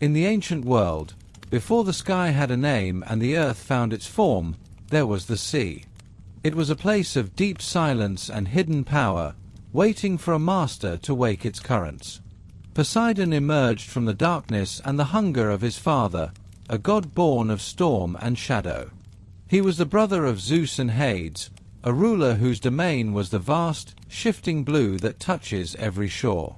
In the ancient world, before the sky had a name and the earth found its form, there was the sea. It was a place of deep silence and hidden power, waiting for a master to wake its currents. Poseidon emerged from the darkness and the hunger of his father, a god born of storm and shadow. He was the brother of Zeus and Hades, a ruler whose domain was the vast, shifting blue that touches every shore.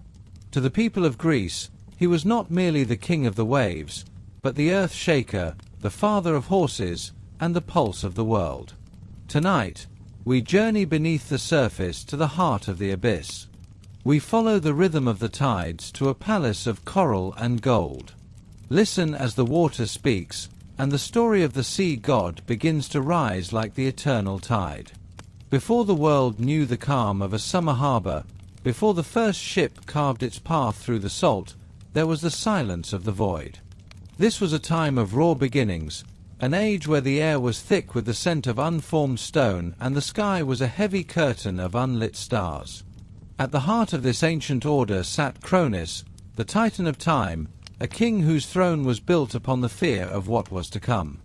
To the people of Greece, he was not merely the king of the waves, but the earth shaker, the father of horses, and the pulse of the world. Tonight, we journey beneath the surface to the heart of the abyss. We follow the rhythm of the tides to a palace of coral and gold. Listen as the water speaks, and the story of the sea god begins to rise like the eternal tide. Before the world knew the calm of a summer harbor, before the first ship carved its path through the salt, there was the silence of the void. This was a time of raw beginnings, an age where the air was thick with the scent of unformed stone and the sky was a heavy curtain of unlit stars. At the heart of this ancient order sat Cronus, the Titan of time, a king whose throne was built upon the fear of what was to come.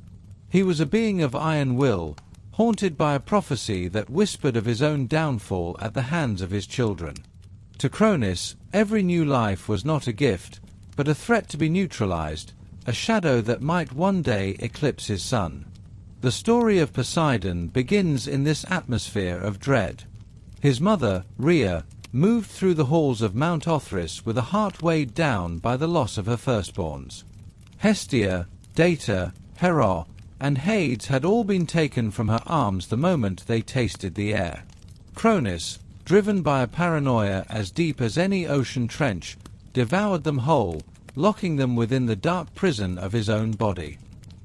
He was a being of iron will, haunted by a prophecy that whispered of his own downfall at the hands of his children. To Cronus, every new life was not a gift, but a threat to be neutralized, a shadow that might one day eclipse his sun. The story of Poseidon begins in this atmosphere of dread. His mother, Rhea, moved through the halls of Mount Othrys with a heart weighed down by the loss of her firstborns. Hestia, Data, Hera, and Hades had all been taken from her arms the moment they tasted the air. Cronus, driven by a paranoia as deep as any ocean trench, devoured them whole, locking them within the dark prison of his own body.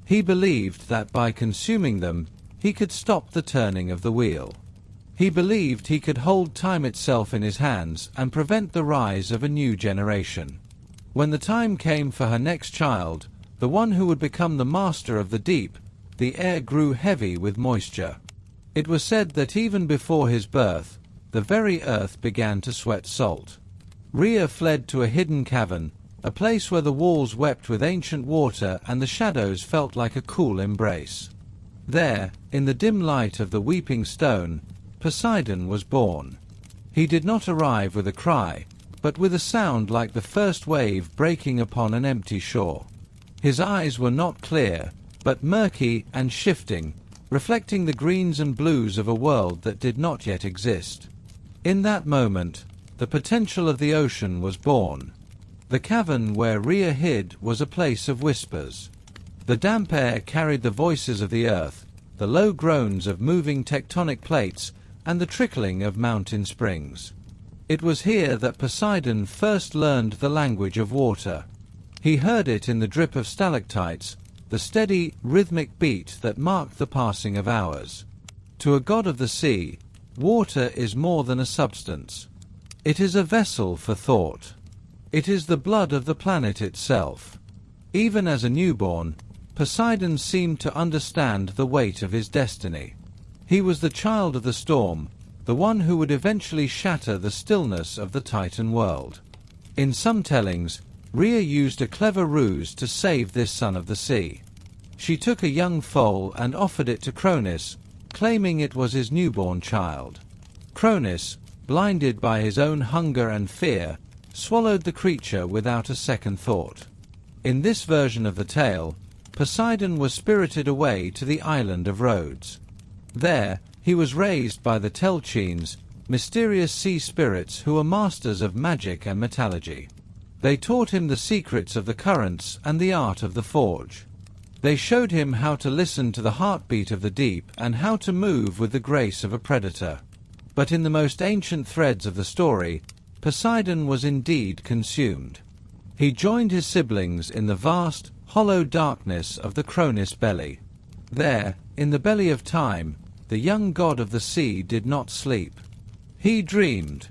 He believed that by consuming them, he could stop the turning of the wheel. He believed he could hold time itself in his hands and prevent the rise of a new generation. When the time came for her next child, the one who would become the master of the deep, the air grew heavy with moisture. It was said that even before his birth, the very earth began to sweat salt. Rhea fled to a hidden cavern, a place where the walls wept with ancient water and the shadows felt like a cool embrace. There, in the dim light of the weeping stone, Poseidon was born. He did not arrive with a cry, but with a sound like the first wave breaking upon an empty shore. His eyes were not clear, but murky and shifting, reflecting the greens and blues of a world that did not yet exist. In that moment, the potential of the ocean was born. The cavern where Rhea hid was a place of whispers. The damp air carried the voices of the earth, the low groans of moving tectonic plates, and the trickling of mountain springs. It was here that Poseidon first learned the language of water. He heard it in the drip of stalactites, the steady, rhythmic beat that marked the passing of hours. To a god of the sea, water is more than a substance. It is a vessel for thought. It is the blood of the planet itself. Even as a newborn, Poseidon seemed to understand the weight of his destiny. He was the child of the storm, the one who would eventually shatter the stillness of the Titan world. In some tellings, Rhea used a clever ruse to save this son of the sea. She took a young foal and offered it to Cronus, claiming it was his newborn child. Cronus, blinded by his own hunger and fear, swallowed the creature without a second thought. In this version of the tale, Poseidon was spirited away to the island of Rhodes. There, he was raised by the Telchines, mysterious sea spirits who were masters of magic and metallurgy. They taught him the secrets of the currents and the art of the forge. They showed him how to listen to the heartbeat of the deep and how to move with the grace of a predator. But in the most ancient threads of the story, Poseidon was indeed consumed. He joined his siblings in the vast, hollow darkness of the Cronus belly. There, in the belly of time, the young god of the sea did not sleep. He dreamed.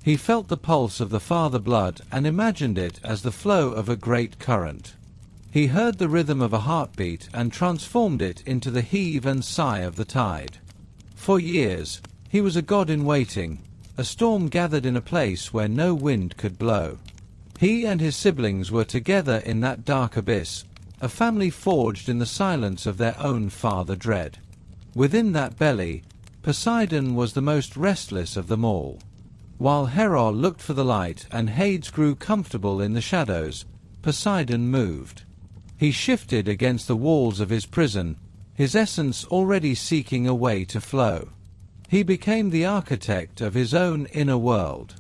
He felt the pulse of the father blood and imagined it as the flow of a great current. He heard the rhythm of a heartbeat and transformed it into the heave and sigh of the tide. For years, he was a god in waiting, a storm gathered in a place where no wind could blow. He and his siblings were together in that dark abyss, a family forged in the silence of their own father dread. Within that belly, Poseidon was the most restless of them all. While Hera looked for the light and Hades grew comfortable in the shadows, Poseidon moved. He shifted against the walls of his prison, his essence already seeking a way to flow. He became the architect of his own inner world.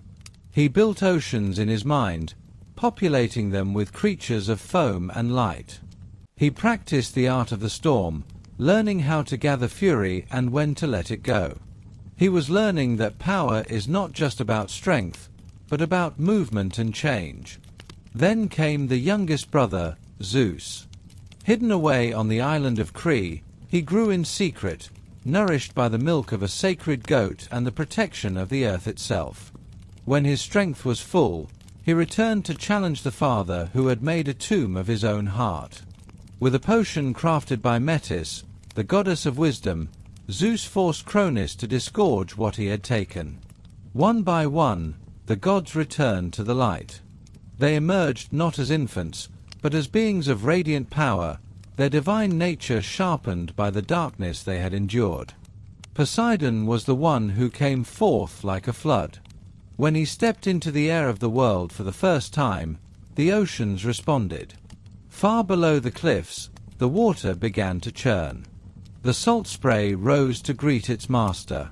He built oceans in his mind, populating them with creatures of foam and light. He practiced the art of the storm, learning how to gather fury and when to let it go. He was learning that power is not just about strength, but about movement and change. Then came the youngest brother, Zeus. Hidden away on the island of Crete, he grew in secret, nourished by the milk of a sacred goat and the protection of the earth itself. When his strength was full, he returned to challenge the father who had made a tomb of his own heart. With a potion crafted by Metis, the goddess of wisdom, Zeus forced Cronus to disgorge what he had taken. One by one, the gods returned to the light. They emerged not as infants, but as beings of radiant power, their divine nature sharpened by the darkness they had endured. Poseidon was the one who came forth like a flood. When he stepped into the air of the world for the first time, the oceans responded. Far below the cliffs, the water began to churn. The salt spray rose to greet its master.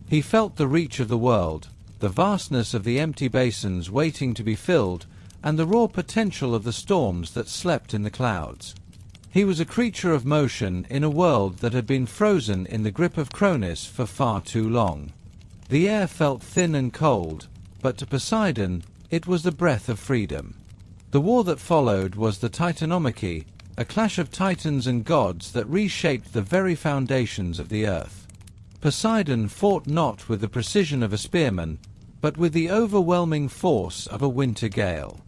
He felt the reach of the world, the vastness of the empty basins waiting to be filled, and the raw potential of the storms that slept in the clouds. He was a creature of motion in a world that had been frozen in the grip of Cronus for far too long. The air felt thin and cold, but to Poseidon it was the breath of freedom. The war that followed was the Titanomachy, a clash of titans and gods that reshaped the very foundations of the earth. Poseidon fought not with the precision of a spearman, but with the overwhelming force of a winter gale.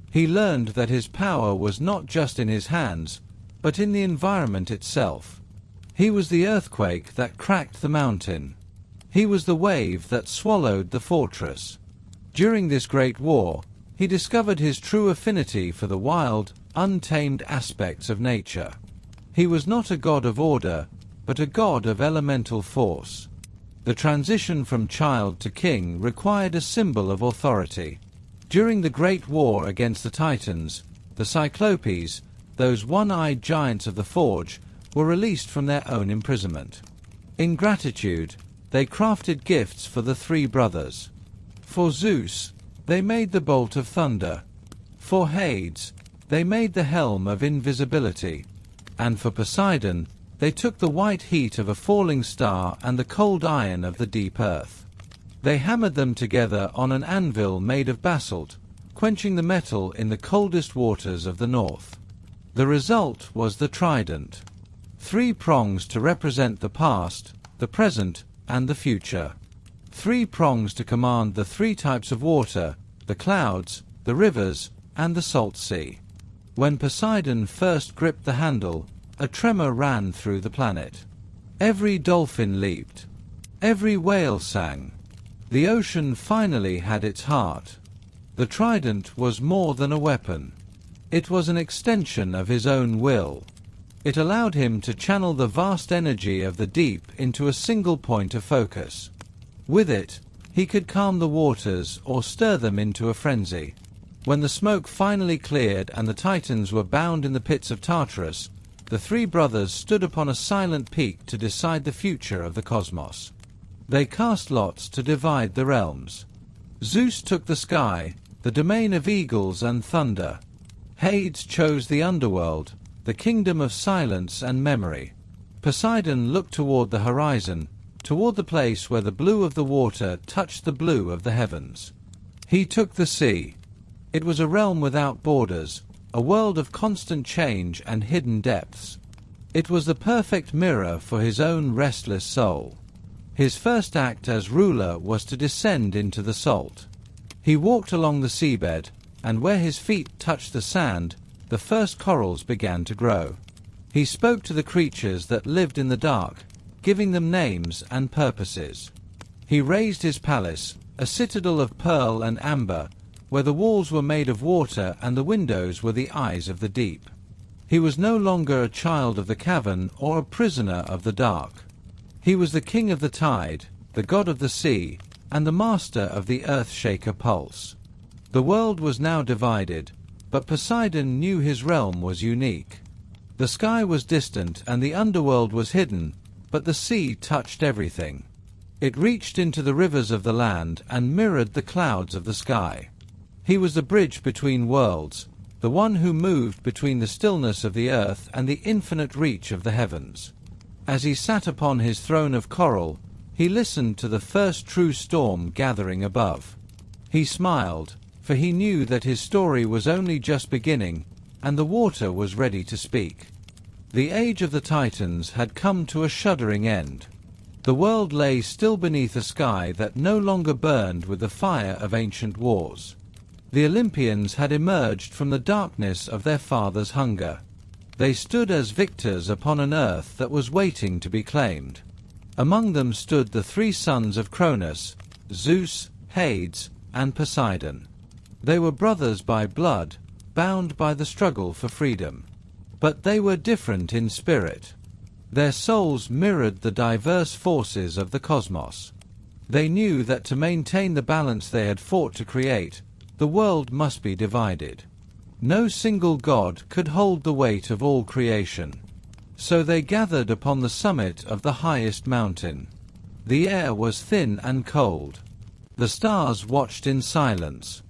He learned that his power was not just in his hands, but in the environment itself. He was the earthquake that cracked the mountain. He was the wave that swallowed the fortress. During this great war, he discovered his true affinity for the wild, untamed aspects of nature. He was not a god of order, but a god of elemental force. The transition from child to king required a symbol of authority. During the Great War against the Titans, the Cyclopes, those one-eyed giants of the forge, were released from their own imprisonment. In gratitude, they crafted gifts for the three brothers. For Zeus, they made the bolt of thunder. For Hades, they made the helm of invisibility. And for Poseidon, they took the white heat of a falling star and the cold iron of the deep earth. They hammered them together on an anvil made of basalt, quenching the metal in the coldest waters of the north. The result was the trident. 3 prongs to represent the past, the present, and the future. 3 prongs to command the 3 types of water, the clouds, the rivers, and the salt sea. When Poseidon first gripped the handle, a tremor ran through the planet. Every dolphin leaped. Every whale sang. The ocean finally had its heart. The trident was more than a weapon. It was an extension of his own will. It allowed him to channel the vast energy of the deep into a single point of focus. With it, he could calm the waters or stir them into a frenzy. When the smoke finally cleared and the Titans were bound in the pits of Tartarus, the 3 brothers stood upon a silent peak to decide the future of the cosmos. They cast lots to divide the realms. Zeus took the sky, the domain of eagles and thunder. Hades chose the underworld, the kingdom of silence and memory. Poseidon looked toward the horizon, toward the place where the blue of the water touched the blue of the heavens. He took the sea. It was a realm without borders, a world of constant change and hidden depths. It was the perfect mirror for his own restless soul. His first act as ruler was to descend into the salt. He walked along the seabed, and where his feet touched the sand, the first corals began to grow. He spoke to the creatures that lived in the dark, giving them names and purposes. He raised his palace, a citadel of pearl and amber, where the walls were made of water and the windows were the eyes of the deep. He was no longer a child of the cavern or a prisoner of the dark. He was the king of the tide, the god of the sea, and the master of the earth-shaker pulse. The world was now divided, but Poseidon knew his realm was unique. The sky was distant and the underworld was hidden, but the sea touched everything. It reached into the rivers of the land and mirrored the clouds of the sky. He was the bridge between worlds, the one who moved between the stillness of the earth and the infinite reach of the heavens. As he sat upon his throne of coral, he listened to the first true storm gathering above. He smiled, for he knew that his story was only just beginning, and the water was ready to speak. The age of the Titans had come to a shuddering end. The world lay still beneath a sky that no longer burned with the fire of ancient wars. The Olympians had emerged from the darkness of their father's hunger. They stood as victors upon an earth that was waiting to be claimed. Among them stood the three sons of Cronus, Zeus, Hades, and Poseidon. They were brothers by blood, bound by the struggle for freedom. But they were different in spirit. Their souls mirrored the diverse forces of the cosmos. They knew that to maintain the balance they had fought to create, the world must be divided. No single god could hold the weight of all creation. So they gathered upon the summit of the highest mountain. The air was thin and cold. The stars watched in silence.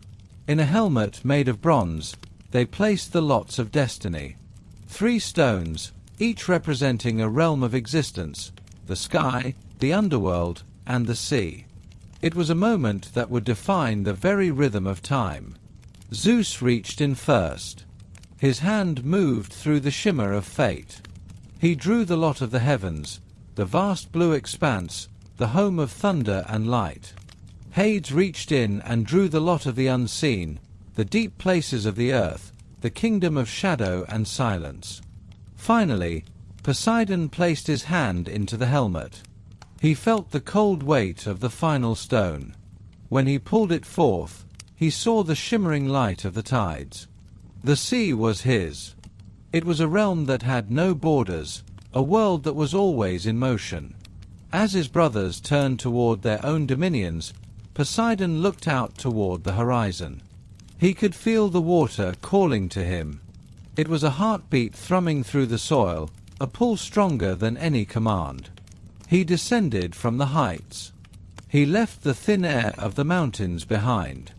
In a helmet made of bronze, they placed the lots of destiny. 3 stones, each representing a realm of existence, the sky, the underworld, and the sea. It was a moment that would define the very rhythm of time. Zeus reached in first. His hand moved through the shimmer of fate. He drew the lot of the heavens, the vast blue expanse, the home of thunder and light. Hades reached in and drew the lot of the unseen, the deep places of the earth, the kingdom of shadow and silence. Finally, Poseidon placed his hand into the helmet. He felt the cold weight of the final stone. When he pulled it forth, he saw the shimmering light of the tides. The sea was his. It was a realm that had no borders, a world that was always in motion. As his brothers turned toward their own dominions, Poseidon looked out toward the horizon. He could feel the water calling to him. It was a heartbeat thrumming through the soil, a pull stronger than any command. He descended from the heights. He left the thin air of the mountains behind.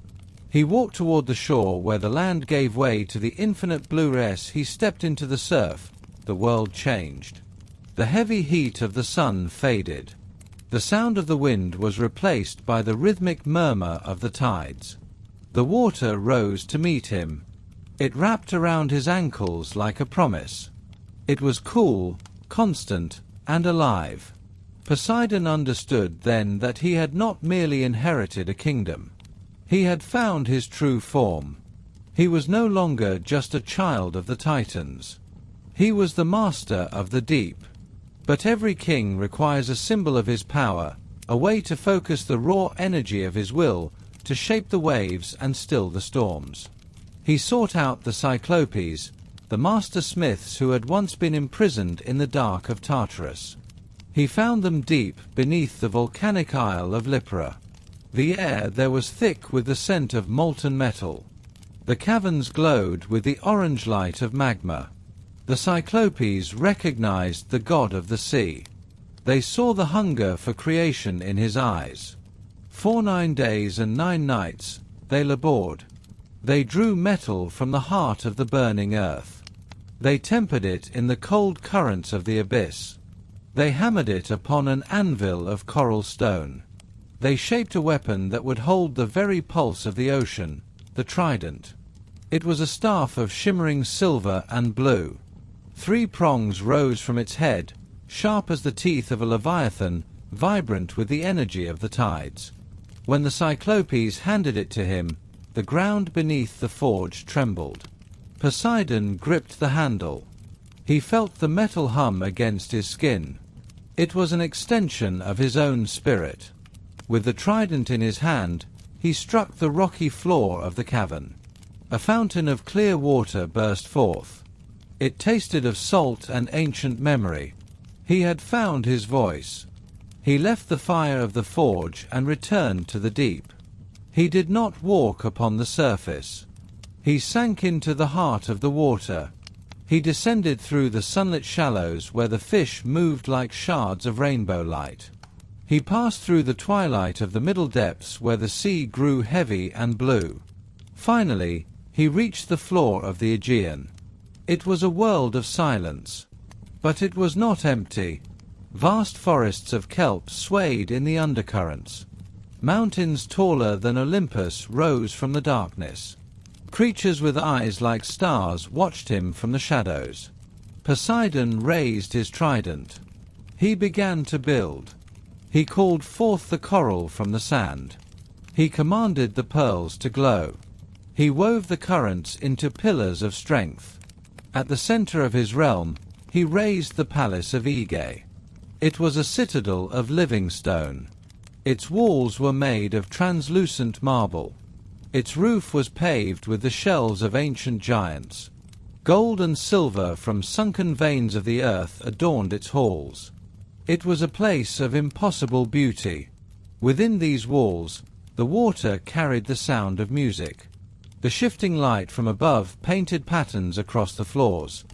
He walked toward the shore where the land gave way to the infinite blue. As he stepped into the surf, the world changed. The heavy heat of the sun faded. The sound of the wind was replaced by the rhythmic murmur of the tides. The water rose to meet him. It wrapped around his ankles like a promise. It was cool, constant, and alive. Poseidon understood then that he had not merely inherited a kingdom. He had found his true form. He was no longer just a child of the Titans. He was the master of the deep. But every king requires a symbol of his power, a way to focus the raw energy of his will, to shape the waves and still the storms. He sought out the Cyclopes, the master smiths who had once been imprisoned in the dark of Tartarus. He found them deep beneath the volcanic isle of Lipara. The air there was thick with the scent of molten metal. The caverns glowed with the orange light of magma. The Cyclopes recognized the god of the sea. They saw the hunger for creation in his eyes. For 9 days and 9 nights, they labored. They drew metal from the heart of the burning earth. They tempered it in the cold currents of the abyss. They hammered it upon an anvil of coral stone. They shaped a weapon that would hold the very pulse of the ocean, the trident. It was a staff of shimmering silver and blue. 3 prongs rose from its head, sharp as the teeth of a leviathan, vibrant with the energy of the tides. When the Cyclopes handed it to him, the ground beneath the forge trembled. Poseidon gripped the handle. He felt the metal hum against his skin. It was an extension of his own spirit. With the trident in his hand, he struck the rocky floor of the cavern. A fountain of clear water burst forth. It tasted of salt and ancient memory. He had found his voice. He left the fire of the forge and returned to the deep. He did not walk upon the surface. He sank into the heart of the water. He descended through the sunlit shallows where the fish moved like shards of rainbow light. He passed through the twilight of the middle depths where the sea grew heavy and blue. Finally, he reached the floor of the Aegean. It was a world of silence. But it was not empty. Vast forests of kelp swayed in the undercurrents. Mountains taller than Olympus rose from the darkness. Creatures with eyes like stars watched him from the shadows. Poseidon raised his trident. He began to build. He called forth the coral from the sand. He commanded the pearls to glow. He wove the currents into pillars of strength. At the center of his realm, he raised the palace of Aegae. It was a citadel of living stone. Its walls were made of translucent marble. Its roof was paved with the shells of ancient giants. Gold and silver from sunken veins of the earth adorned its halls. It was a place of impossible beauty. Within these walls, the water carried the sound of music. The shifting light from above painted patterns across the floors.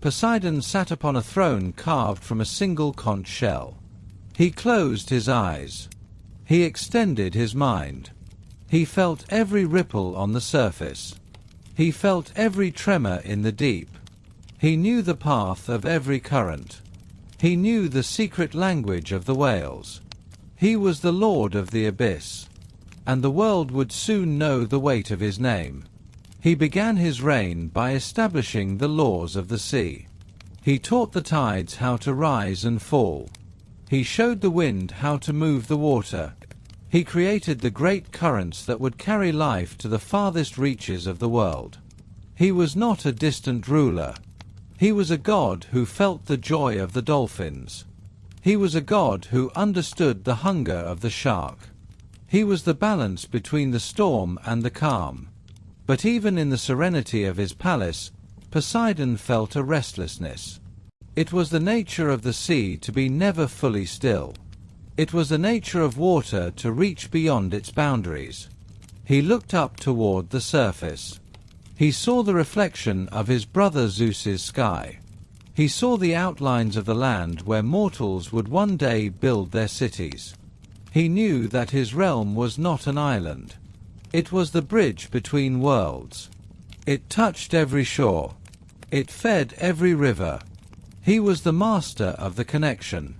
Poseidon sat upon a throne carved from a single conch shell. He closed his eyes. He extended his mind. He felt every ripple on the surface. He felt every tremor in the deep. He knew the path of every current. He knew the secret language of the whales. He was the lord of the abyss. And the world would soon know the weight of his name. He began his reign by establishing the laws of the sea. He taught the tides how to rise and fall. He showed the wind how to move the water. He created the great currents that would carry life to the farthest reaches of the world. He was not a distant ruler. He was a god who felt the joy of the dolphins. He was a god who understood the hunger of the shark. He was the balance between the storm and the calm. But even in the serenity of his palace, Poseidon felt a restlessness. It was the nature of the sea to be never fully still. It was the nature of water to reach beyond its boundaries. He looked up toward the surface. He saw the reflection of his brother Zeus's sky. He saw the outlines of the land where mortals would one day build their cities. He knew that his realm was not an island. It was the bridge between worlds. It touched every shore. It fed every river. He was the master of the connection.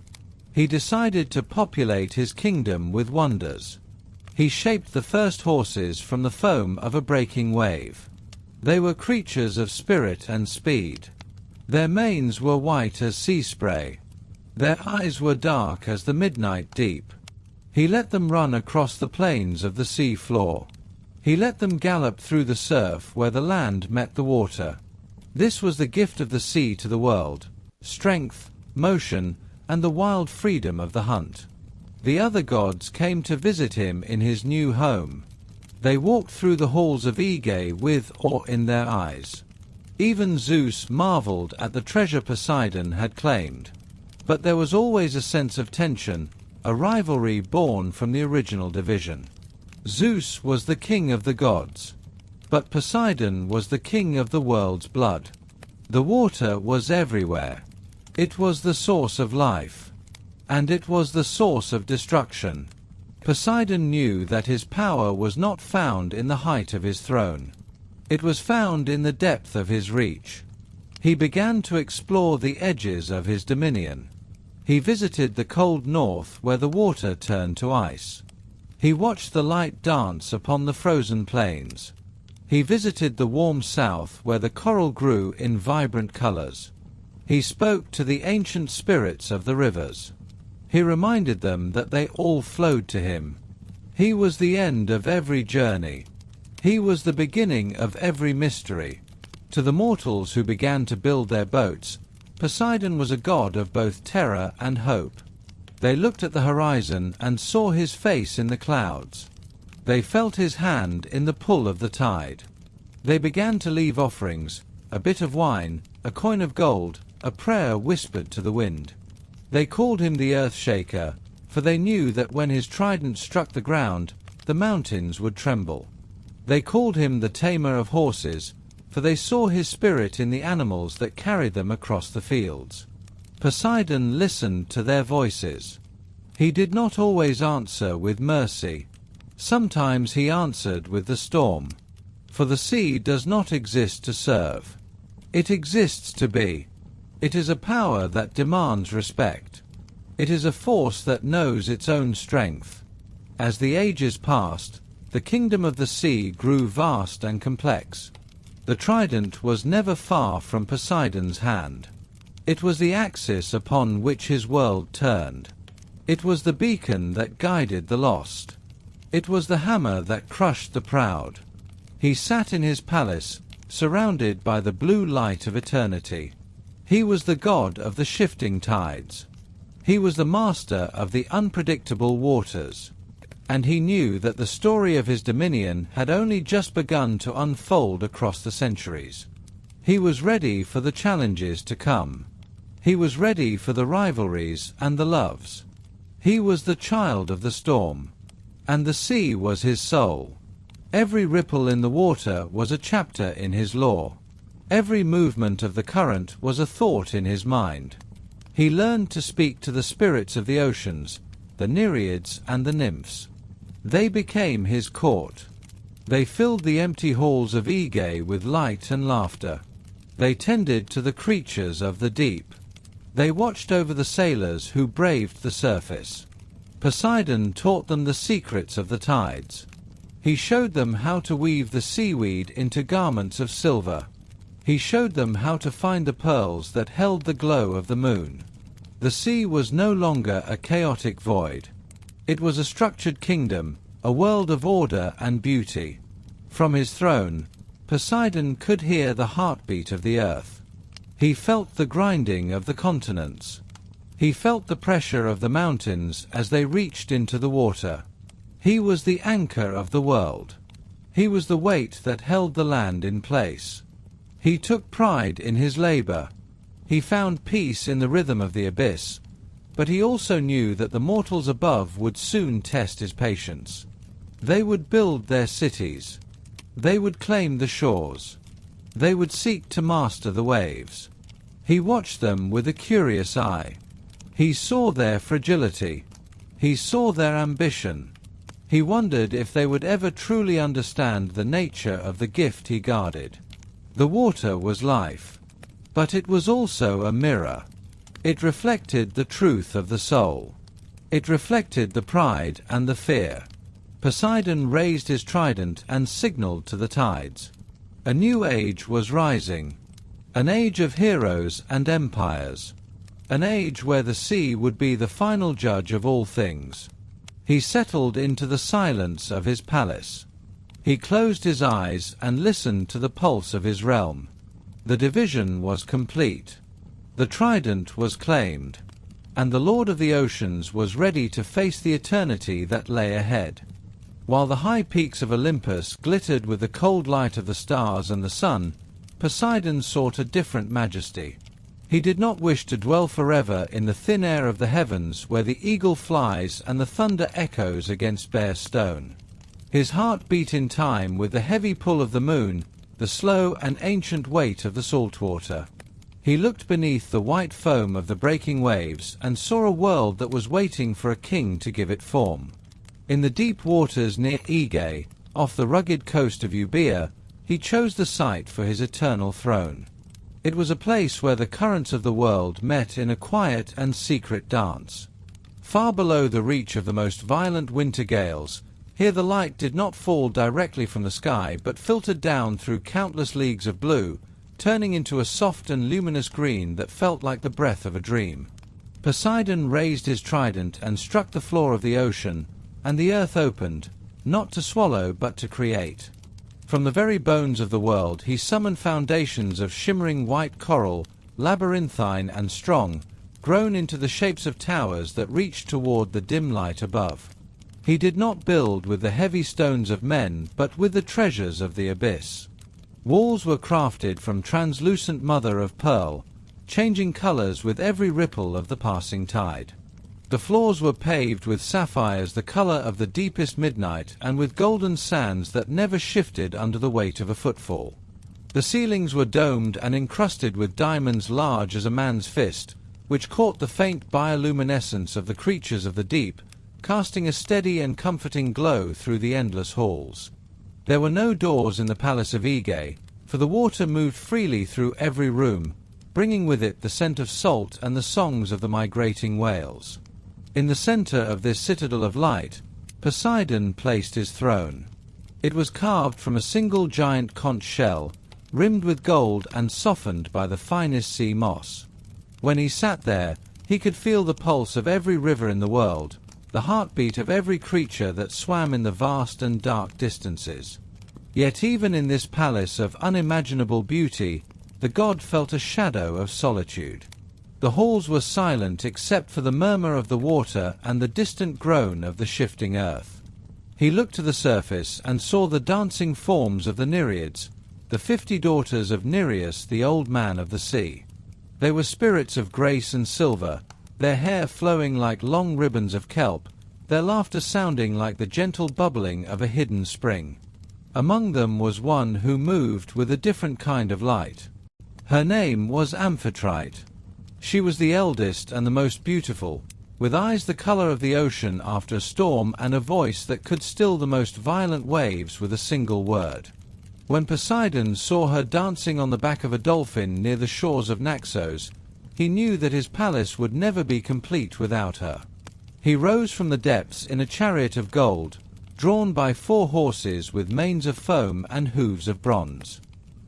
He decided to populate his kingdom with wonders. He shaped the first horses from the foam of a breaking wave. They were creatures of spirit and speed. Their manes were white as sea spray. Their eyes were dark as the midnight deep. He let them run across the plains of the sea floor. He let them gallop through the surf where the land met the water. This was the gift of the sea to the world: strength, motion, and the wild freedom of the hunt. The other gods came to visit him in his new home. They walked through the halls of Aegae with awe in their eyes. Even Zeus marveled at the treasure Poseidon had claimed. But there was always a sense of tension, a rivalry born from the original division. Zeus was the king of the gods, but Poseidon was the king of the world's blood. The water was everywhere. It was the source of life, and it was the source of destruction. Poseidon knew that his power was not found in the height of his throne. It was found in the depth of his reach. He began to explore the edges of his dominion. He visited the cold north where the water turned to ice. He watched the light dance upon the frozen plains. He visited the warm south where the coral grew in vibrant colors. He spoke to the ancient spirits of the rivers. He reminded them that they all flowed to him. He was the end of every journey. He was the beginning of every mystery. To the mortals who began to build their boats, Poseidon was a god of both terror and hope. They looked at the horizon and saw his face in the clouds. They felt his hand in the pull of the tide. They began to leave offerings, a bit of wine, a coin of gold, a prayer whispered to the wind. They called him the Earth Shaker, for they knew that when his trident struck the ground, the mountains would tremble. They called him the Tamer of Horses, for they saw his spirit in the animals that carried them across the fields. Poseidon listened to their voices. He did not always answer with mercy. Sometimes he answered with the storm. For the sea does not exist to serve. It exists to be. It is a power that demands respect. It is a force that knows its own strength. As the ages passed, the kingdom of the sea grew vast and complex. The trident was never far from Poseidon's hand. It was the axis upon which his world turned. It was the beacon that guided the lost. It was the hammer that crushed the proud. He sat in his palace, surrounded by the blue light of eternity. He was the god of the shifting tides. He was the master of the unpredictable waters. And he knew that the story of his dominion had only just begun to unfold across the centuries. He was ready for the challenges to come. He was ready for the rivalries and the loves. He was the child of the storm. And the sea was his soul. Every ripple in the water was a chapter in his lore. Every movement of the current was a thought in his mind. He learned to speak to the spirits of the oceans, the Nereids and the nymphs. They became his court. They filled the empty halls of Aegae with light and laughter. They tended to the creatures of the deep. They watched over the sailors who braved the surface. Poseidon taught them the secrets of the tides. He showed them how to weave the seaweed into garments of silver. He showed them how to find the pearls that held the glow of the moon. The sea was no longer a chaotic void. It was a structured kingdom, a world of order and beauty. From his throne, Poseidon could hear the heartbeat of the earth. He felt the grinding of the continents. He felt the pressure of the mountains as they reached into the water. He was the anchor of the world. He was the weight that held the land in place. He took pride in his labor. He found peace in the rhythm of the abyss, but he also knew that the mortals above would soon test his patience. They would build their cities. They would claim the shores. They would seek to master the waves. He watched them with a curious eye. He saw their fragility. He saw their ambition. He wondered if they would ever truly understand the nature of the gift he guarded. The water was life, but it was also a mirror. It reflected the truth of the soul. It reflected the pride and the fear. Poseidon raised his trident and signaled to the tides. A new age was rising, an age of heroes and empires, an age where the sea would be the final judge of all things. He settled into the silence of his palace. He closed his eyes and listened to the pulse of his realm. The division was complete. The trident was claimed, and the Lord of the Oceans was ready to face the eternity that lay ahead. While the high peaks of Olympus glittered with the cold light of the stars and the sun, Poseidon sought a different majesty. He did not wish to dwell forever in the thin air of the heavens where the eagle flies and the thunder echoes against bare stone. His heart beat in time with the heavy pull of the moon, the slow and ancient weight of the salt water. He looked beneath the white foam of the breaking waves and saw a world that was waiting for a king to give it form. In the deep waters near Aegae, off the rugged coast of Euboea, he chose the site for his eternal throne. It was a place where the currents of the world met in a quiet and secret dance. Far below the reach of the most violent winter gales, here the light did not fall directly from the sky but filtered down through countless leagues of blue, turning into a soft and luminous green that felt like the breath of a dream. Poseidon raised his trident and struck the floor of the ocean, and the earth opened, not to swallow but to create. From the very bones of the world he summoned foundations of shimmering white coral, labyrinthine and strong, grown into the shapes of towers that reached toward the dim light above. He did not build with the heavy stones of men, but with the treasures of the abyss. Walls were crafted from translucent mother of pearl, changing colors with every ripple of the passing tide. The floors were paved with sapphires the color of the deepest midnight, and with golden sands that never shifted under the weight of a footfall. The ceilings were domed and encrusted with diamonds large as a man's fist, which caught the faint bioluminescence of the creatures of the deep, casting a steady and comforting glow through the endless halls. There were no doors in the palace of Ige, for the water moved freely through every room, bringing with it the scent of salt and the songs of the migrating whales. In the center of this citadel of light, Poseidon placed his throne. It was carved from a single giant conch shell, rimmed with gold and softened by the finest sea moss. When he sat there, he could feel the pulse of every river in the world, the heartbeat of every creature that swam in the vast and dark distances. Yet even in this palace of unimaginable beauty, the god felt a shadow of solitude. The halls were silent except for the murmur of the water and the distant groan of the shifting earth. He looked to the surface and saw the dancing forms of the Nereids, the 50 daughters of Nereus, the old man of the sea. They were spirits of grace and silver, their hair flowing like long ribbons of kelp, their laughter sounding like the gentle bubbling of a hidden spring. Among them was one who moved with a different kind of light. Her name was Amphitrite. She was the eldest and the most beautiful, with eyes the color of the ocean after a storm and a voice that could still the most violent waves with a single word. When Poseidon saw her dancing on the back of a dolphin near the shores of Naxos, he knew that his palace would never be complete without her. He rose from the depths in a chariot of gold, drawn by 4 horses with manes of foam and hooves of bronze.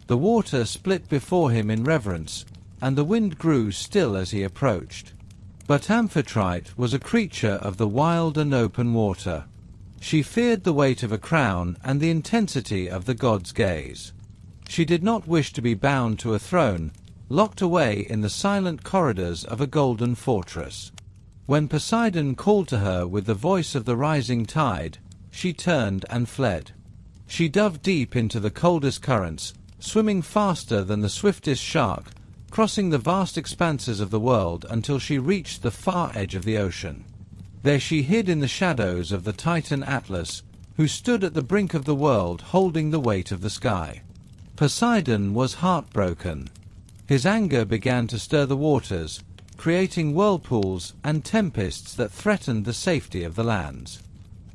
The water split before him in reverence, and the wind grew still as he approached. But Amphitrite was a creature of the wild and open water. She feared the weight of a crown and the intensity of the god's gaze. She did not wish to be bound to a throne, locked away in the silent corridors of a golden fortress. When Poseidon called to her with the voice of the rising tide, she turned and fled. She dove deep into the coldest currents, swimming faster than the swiftest shark, crossing the vast expanses of the world until she reached the far edge of the ocean. There she hid in the shadows of the Titan Atlas, who stood at the brink of the world holding the weight of the sky. Poseidon was heartbroken. His anger began to stir the waters, creating whirlpools and tempests that threatened the safety of the lands.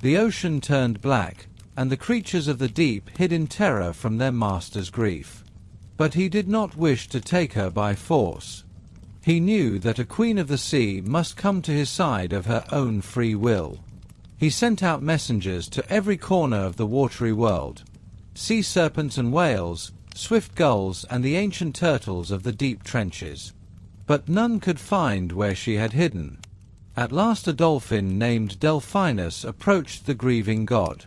The ocean turned black, and the creatures of the deep hid in terror from their master's grief. But he did not wish to take her by force. He knew that a queen of the sea must come to his side of her own free will. He sent out messengers to every corner of the watery world, sea serpents and whales, swift gulls and the ancient turtles of the deep trenches. But none could find where she had hidden. At last a dolphin named Delphinus approached the grieving god.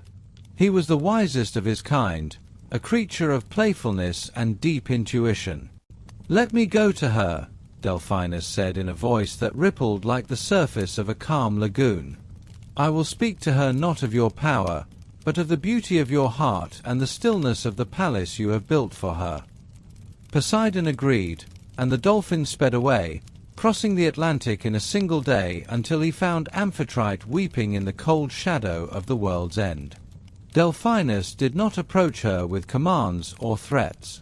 He was the wisest of his kind, a creature of playfulness and deep intuition. "Let me go to her," Delphinus said in a voice that rippled like the surface of a calm lagoon. "I will speak to her not of your power, but of the beauty of your heart and the stillness of the palace you have built for her." Poseidon agreed, and the dolphin sped away, crossing the Atlantic in a single day until he found Amphitrite weeping in the cold shadow of the world's end. Delphinus did not approach her with commands or threats.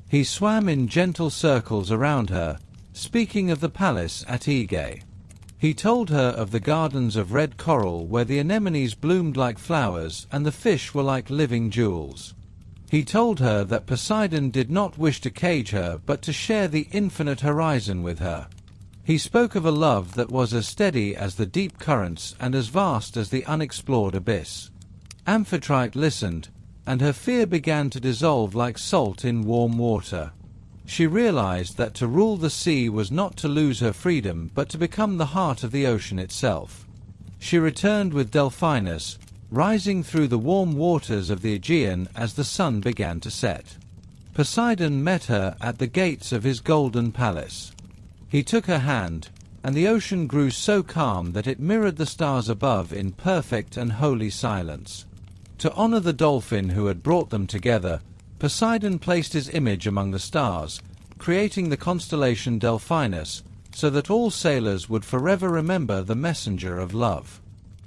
He swam in gentle circles around her, speaking of the palace at Ige. He told her of the gardens of red coral where the anemones bloomed like flowers and the fish were like living jewels. He told her that Poseidon did not wish to cage her but to share the infinite horizon with her. He spoke of a love that was as steady as the deep currents and as vast as the unexplored abyss. Amphitrite listened, and her fear began to dissolve like salt in warm water. She realized that to rule the sea was not to lose her freedom but to become the heart of the ocean itself. She returned with Delphinus, rising through the warm waters of the Aegean as the sun began to set. Poseidon met her at the gates of his golden palace. He took her hand, and the ocean grew so calm that it mirrored the stars above in perfect and holy silence. To honor the dolphin who had brought them together, Poseidon placed his image among the stars, creating the constellation Delphinus, so that all sailors would forever remember the messenger of love.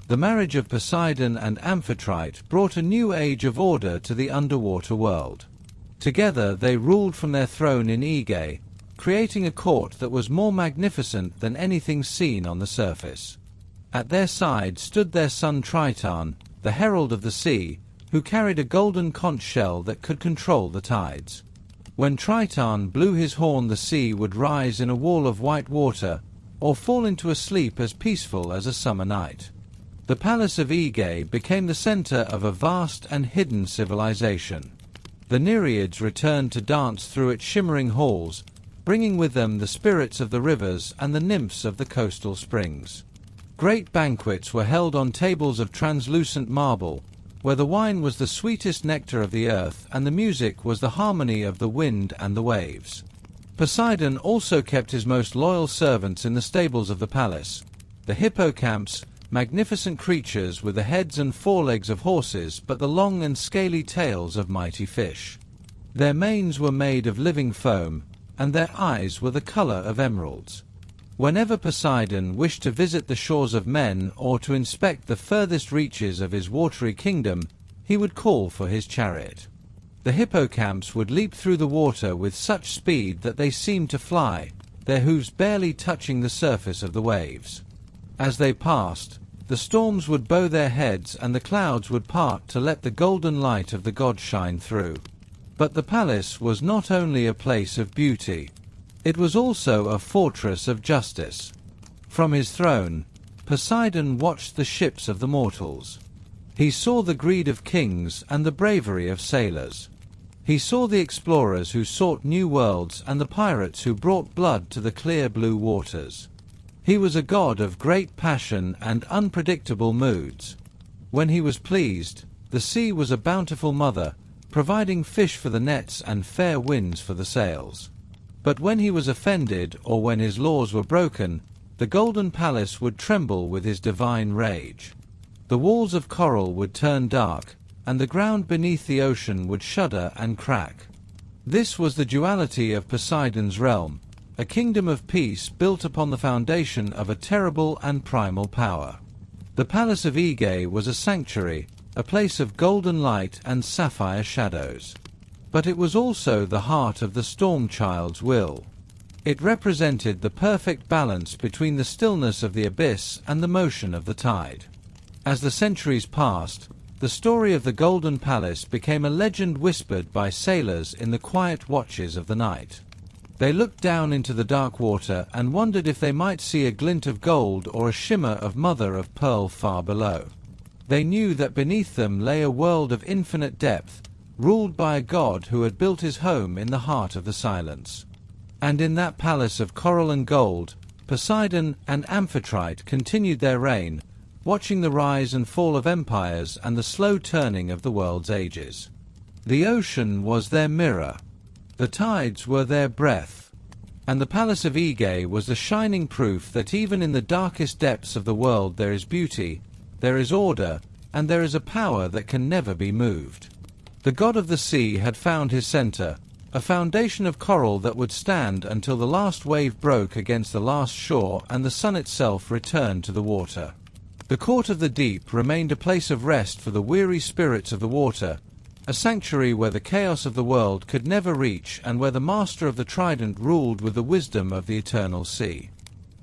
The marriage of Poseidon and Amphitrite brought a new age of order to the underwater world. Together they ruled from their throne in Aegae, creating a court that was more magnificent than anything seen on the surface. At their side stood their son Triton, the herald of the sea, who carried a golden conch shell that could control the tides. When Triton blew his horn, the sea would rise in a wall of white water, or fall into a sleep as peaceful as a summer night. The palace of Aegae became the center of a vast and hidden civilization. The Nereids returned to dance through its shimmering halls, bringing with them the spirits of the rivers and the nymphs of the coastal springs. Great banquets were held on tables of translucent marble, where the wine was the sweetest nectar of the earth and the music was the harmony of the wind and the waves. Poseidon also kept his most loyal servants in the stables of the palace, the hippocamps, magnificent creatures with the heads and forelegs of horses but the long and scaly tails of mighty fish. Their manes were made of living foam, and their eyes were the color of emeralds. Whenever Poseidon wished to visit the shores of men or to inspect the furthest reaches of his watery kingdom, he would call for his chariot. The hippocamps would leap through the water with such speed that they seemed to fly, their hooves barely touching the surface of the waves. As they passed, the storms would bow their heads and the clouds would part to let the golden light of the gods shine through. But the palace was not only a place of beauty, it was also a fortress of justice. From his throne, Poseidon watched the ships of the mortals. He saw the greed of kings and the bravery of sailors. He saw the explorers who sought new worlds and the pirates who brought blood to the clear blue waters. He was a god of great passion and unpredictable moods. When he was pleased, the sea was a bountiful mother, providing fish for the nets and fair winds for the sails. But when he was offended or when his laws were broken, the golden palace would tremble with his divine rage. The walls of coral would turn dark, and the ground beneath the ocean would shudder and crack. This was the duality of Poseidon's realm, a kingdom of peace built upon the foundation of a terrible and primal power. The palace of Aegae was a sanctuary, a place of golden light and sapphire shadows. But it was also the heart of the storm child's will. It represented the perfect balance between the stillness of the abyss and the motion of the tide. As the centuries passed, the story of the Golden Palace became a legend whispered by sailors in the quiet watches of the night. They looked down into the dark water and wondered if they might see a glint of gold or a shimmer of mother of pearl far below. They knew that beneath them lay a world of infinite depth, ruled by a god who had built his home in the heart of the silence. And in that palace of coral and gold, Poseidon and Amphitrite continued their reign, watching the rise and fall of empires and the slow turning of the world's ages. The ocean was their mirror, the tides were their breath, and the palace of Aegae was the shining proof that even in the darkest depths of the world there is beauty, there is order, and there is a power that can never be moved. The god of the sea had found his center, a foundation of coral that would stand until the last wave broke against the last shore and the sun itself returned to the water. The court of the deep remained a place of rest for the weary spirits of the water, a sanctuary where the chaos of the world could never reach and where the master of the trident ruled with the wisdom of the eternal sea.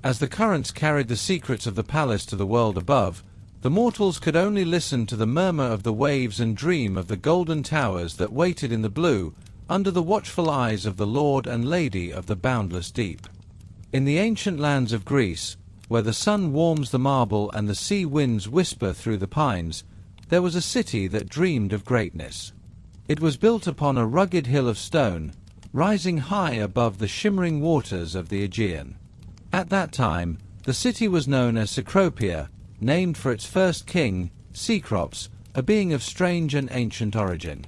As the currents carried the secrets of the palace to the world above, the mortals could only listen to the murmur of the waves and dream of the golden towers that waited in the blue, under the watchful eyes of the Lord and Lady of the boundless deep. In the ancient lands of Greece, where the sun warms the marble and the sea winds whisper through the pines, there was a city that dreamed of greatness. It was built upon a rugged hill of stone, rising high above the shimmering waters of the Aegean. At that time, the city was known as Cecropia, named for its first king, Cecrops, a being of strange and ancient origin.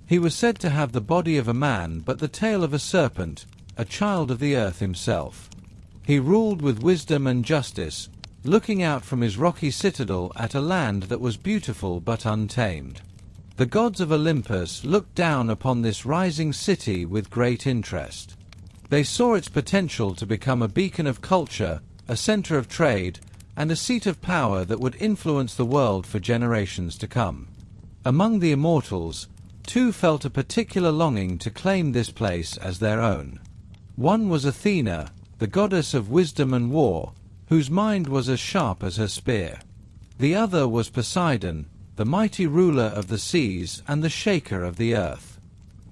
He was said to have the body of a man but the tail of a serpent, a child of the earth himself. He ruled with wisdom and justice, looking out from his rocky citadel at a land that was beautiful but untamed. The gods of Olympus looked down upon this rising city with great interest. They saw its potential to become a beacon of culture, a center of trade, and a seat of power that would influence the world for generations to come. Among the immortals, two felt a particular longing to claim this place as their own. One was Athena, the goddess of wisdom and war, whose mind was as sharp as her spear. The other was Poseidon, the mighty ruler of the seas and the shaker of the earth.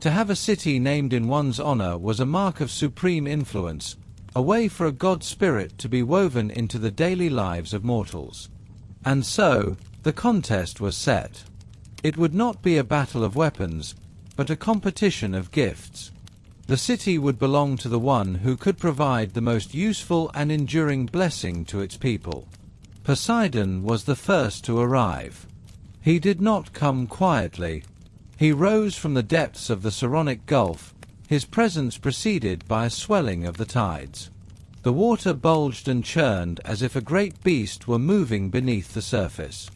To have a city named in one's honor was a mark of supreme influence, a way for a god spirit to be woven into the daily lives of mortals. And so, the contest was set. It would not be a battle of weapons, but a competition of gifts. The city would belong to the one who could provide the most useful and enduring blessing to its people. Poseidon was the first to arrive. He did not come quietly. He rose from the depths of the Saronic Gulf, his presence preceded by a swelling of the tides. The water bulged and churned as if a great beast were moving beneath the surface.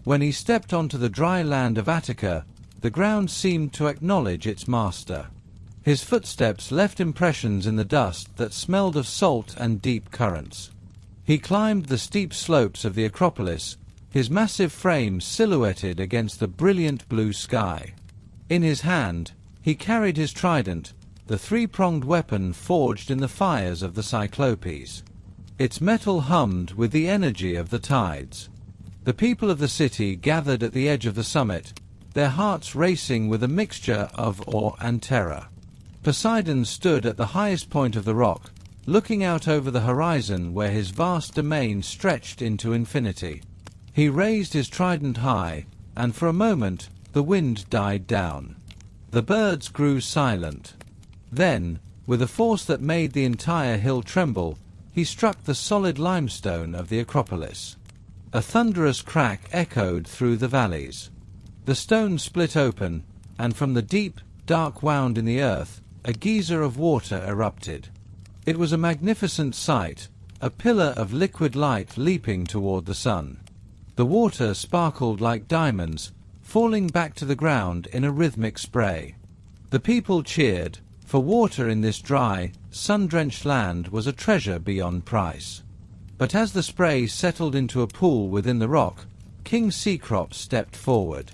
When he stepped onto the dry land of Attica, the ground seemed to acknowledge its master. His footsteps left impressions in the dust that smelled of salt and deep currents. He climbed the steep slopes of the Acropolis, his massive frame silhouetted against the brilliant blue sky. In his hand, he carried his trident, the three-pronged weapon forged in the fires of the Cyclopes. Its metal hummed with the energy of the tides. The people of the city gathered at the edge of the summit, their hearts racing with a mixture of awe and terror. Poseidon stood at the highest point of the rock, looking out over the horizon where his vast domain stretched into infinity. He raised his trident high, and for a moment the wind died down. The birds grew silent. Then, with a force that made the entire hill tremble, he struck the solid limestone of the Acropolis. A thunderous crack echoed through the valleys. The stone split open, and from the deep, dark wound in the earth, a geyser of water erupted. It was a magnificent sight, a pillar of liquid light leaping toward the sun. The water sparkled like diamonds, falling back to the ground in a rhythmic spray. The people cheered, for water in this dry, sun-drenched land was a treasure beyond price. But as the spray settled into a pool within the rock, King Cecrops stepped forward.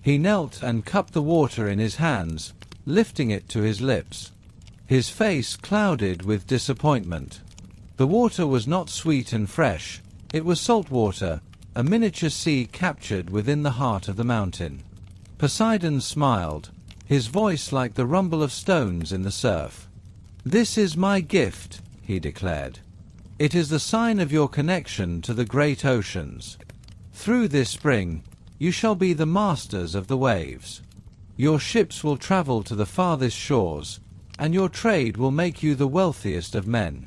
He knelt and cupped the water in his hands, lifting it to his lips. His face clouded with disappointment. The water was not sweet and fresh, it was salt water, a miniature sea captured within the heart of the mountain. Poseidon smiled, his voice like the rumble of stones in the surf. "This is my gift," he declared. "It is the sign of your connection to the great oceans. Through this spring, you shall be the masters of the waves. Your ships will travel to the farthest shores, and your trade will make you the wealthiest of men.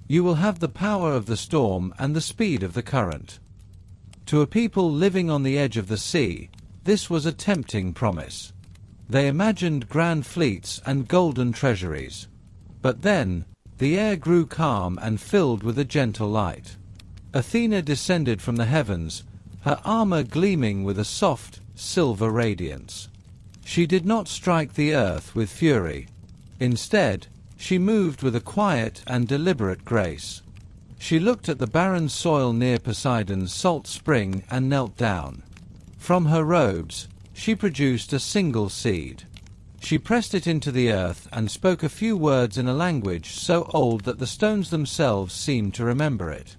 You will have the power of the storm and the speed of the current." To a people living on the edge of the sea, this was a tempting promise. They imagined grand fleets and golden treasuries. But then, the air grew calm and filled with a gentle light. Athena descended from the heavens, her armor gleaming with a soft, silver radiance. She did not strike the earth with fury. Instead, she moved with a quiet and deliberate grace. She looked at the barren soil near Poseidon's salt spring and knelt down. From her robes, she produced a single seed. She pressed it into the earth and spoke a few words in a language so old that the stones themselves seemed to remember it.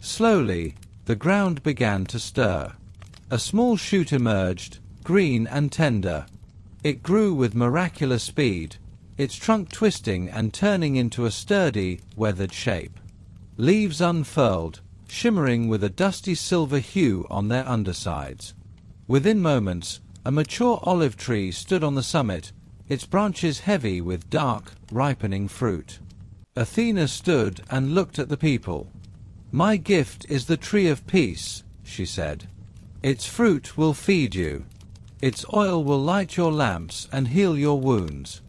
Slowly, the ground began to stir. A small shoot emerged, green and tender. It grew with miraculous speed, its trunk twisting and turning into a sturdy, weathered shape. Leaves unfurled, shimmering with a dusty silver hue on their undersides. Within moments, a mature olive tree stood on the summit, its branches heavy with dark, ripening fruit. Athena stood and looked at the people. "My gift is the tree of peace," she said. "Its fruit will feed you. Its oil will light your lamps and heal your wounds.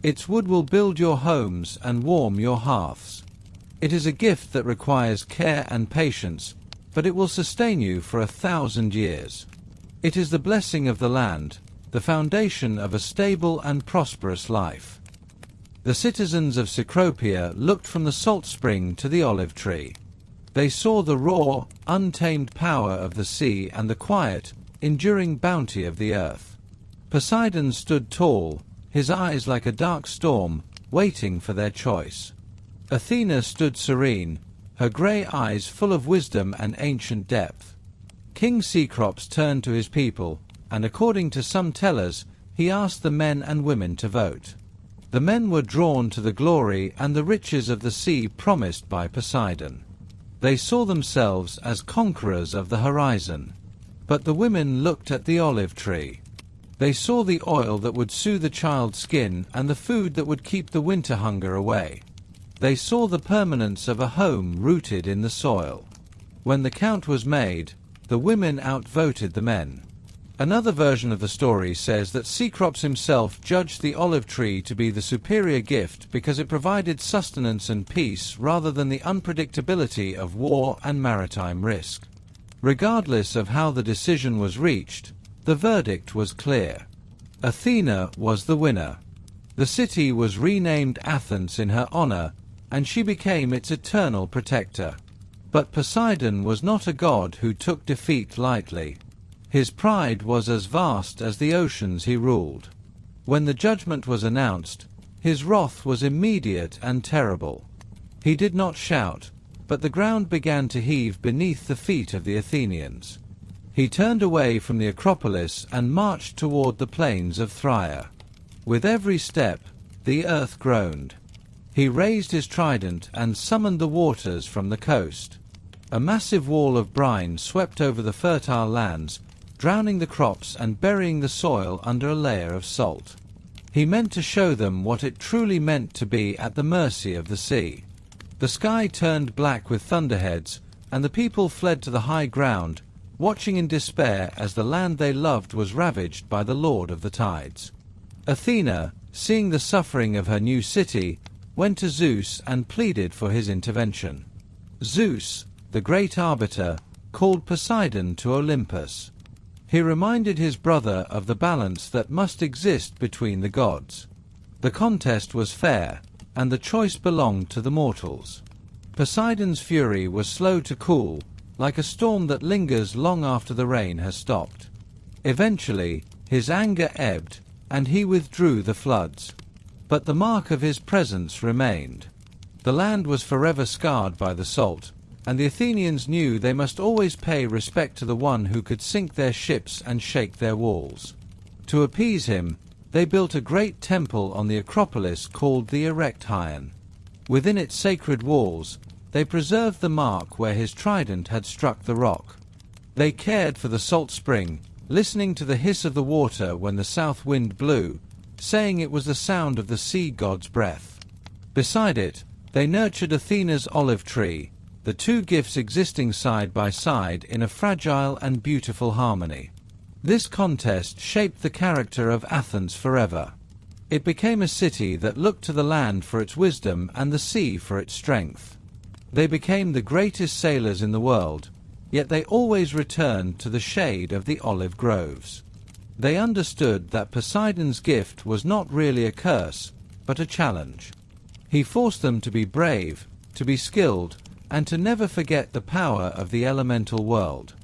Its wood will build your homes and warm your hearths. It is a gift that requires care and patience, but it will sustain you for 1,000 years. It is the blessing of the land, the foundation of a stable and prosperous life. The citizens of Cecropia looked from the salt spring to the olive tree. They saw the raw, untamed power of the sea and the quiet, enduring bounty of the earth. Poseidon stood tall, his eyes like a dark storm, waiting for their choice. Athena stood serene, her grey eyes full of wisdom and ancient depth. King Cecrops turned to his people, and according to some tellers, he asked the men and women to vote. The men were drawn to the glory and the riches of the sea promised by Poseidon. They saw themselves as conquerors of the horizon. But the women looked at the olive tree. They saw the oil that would soothe the child's skin and the food that would keep the winter hunger away. They saw the permanence of a home rooted in the soil. When the count was made, the women outvoted the men. Another version of the story says that Cecrops himself judged the olive tree to be the superior gift because it provided sustenance and peace rather than the unpredictability of war and maritime risk. Regardless of how the decision was reached, the verdict was clear. Athena was the winner. The city was renamed Athens in her honor, and she became its eternal protector. But Poseidon was not a god who took defeat lightly. His pride was as vast as the oceans he ruled. When the judgment was announced, his wrath was immediate and terrible. He did not shout, but the ground began to heave beneath the feet of the Athenians. He turned away from the Acropolis and marched toward the plains of Phrygia. With every step, the earth groaned. He raised his trident and summoned the waters from the coast. A massive wall of brine swept over the fertile lands, drowning the crops and burying the soil under a layer of salt. He meant to show them what it truly meant to be at the mercy of the sea. The sky turned black with thunderheads, and the people fled to the high ground, watching in despair as the land they loved was ravaged by the Lord of the Tides. Athena, seeing the suffering of her new city, went to Zeus and pleaded for his intervention. Zeus, the great arbiter, called Poseidon to Olympus. He reminded his brother of the balance that must exist between the gods. The contest was fair, and the choice belonged to the mortals. Poseidon's fury was slow to cool, like a storm that lingers long after the rain has stopped. Eventually, his anger ebbed, and he withdrew the floods. But the mark of his presence remained. The land was forever scarred by the salt, and the Athenians knew they must always pay respect to the one who could sink their ships and shake their walls. To appease him, they built a great temple on the Acropolis called the Erectaion. Within its sacred walls, they preserved the mark where his trident had struck the rock. They cared for the salt spring, listening to the hiss of the water when the south wind blew, saying it was the sound of the sea god's breath. Beside it, they nurtured Athena's olive tree, the two gifts existing side by side in a fragile and beautiful harmony. This contest shaped the character of Athens forever. It became a city that looked to the land for its wisdom and the sea for its strength. They became the greatest sailors in the world, yet they always returned to the shade of the olive groves. They understood that Poseidon's gift was not really a curse, but a challenge. He forced them to be brave, to be skilled, and to never forget the power of the elemental world.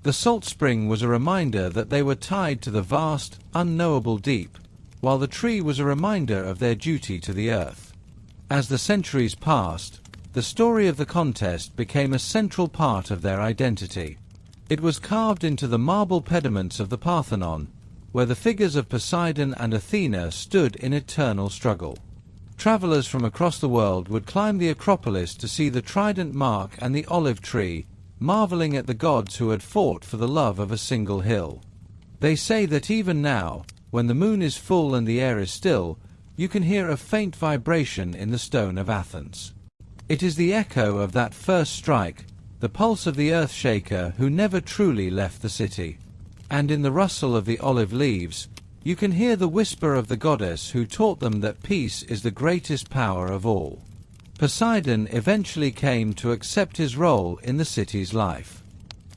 The salt spring was a reminder that they were tied to the vast, unknowable deep, while the tree was a reminder of their duty to the earth. As the centuries passed, the story of the contest became a central part of their identity. It was carved into the marble pediments of the Parthenon, where the figures of Poseidon and Athena stood in eternal struggle. Travelers from across the world would climb the Acropolis to see the trident mark and the olive tree, marveling at the gods who had fought for the love of a single hill. They say that even now, when the moon is full and the air is still, you can hear a faint vibration in the stone of Athens. It is the echo of that first strike, the pulse of the earth shaker who never truly left the city. And in the rustle of the olive leaves, you can hear the whisper of the goddess who taught them that peace is the greatest power of all. Poseidon eventually came to accept his role in the city's life.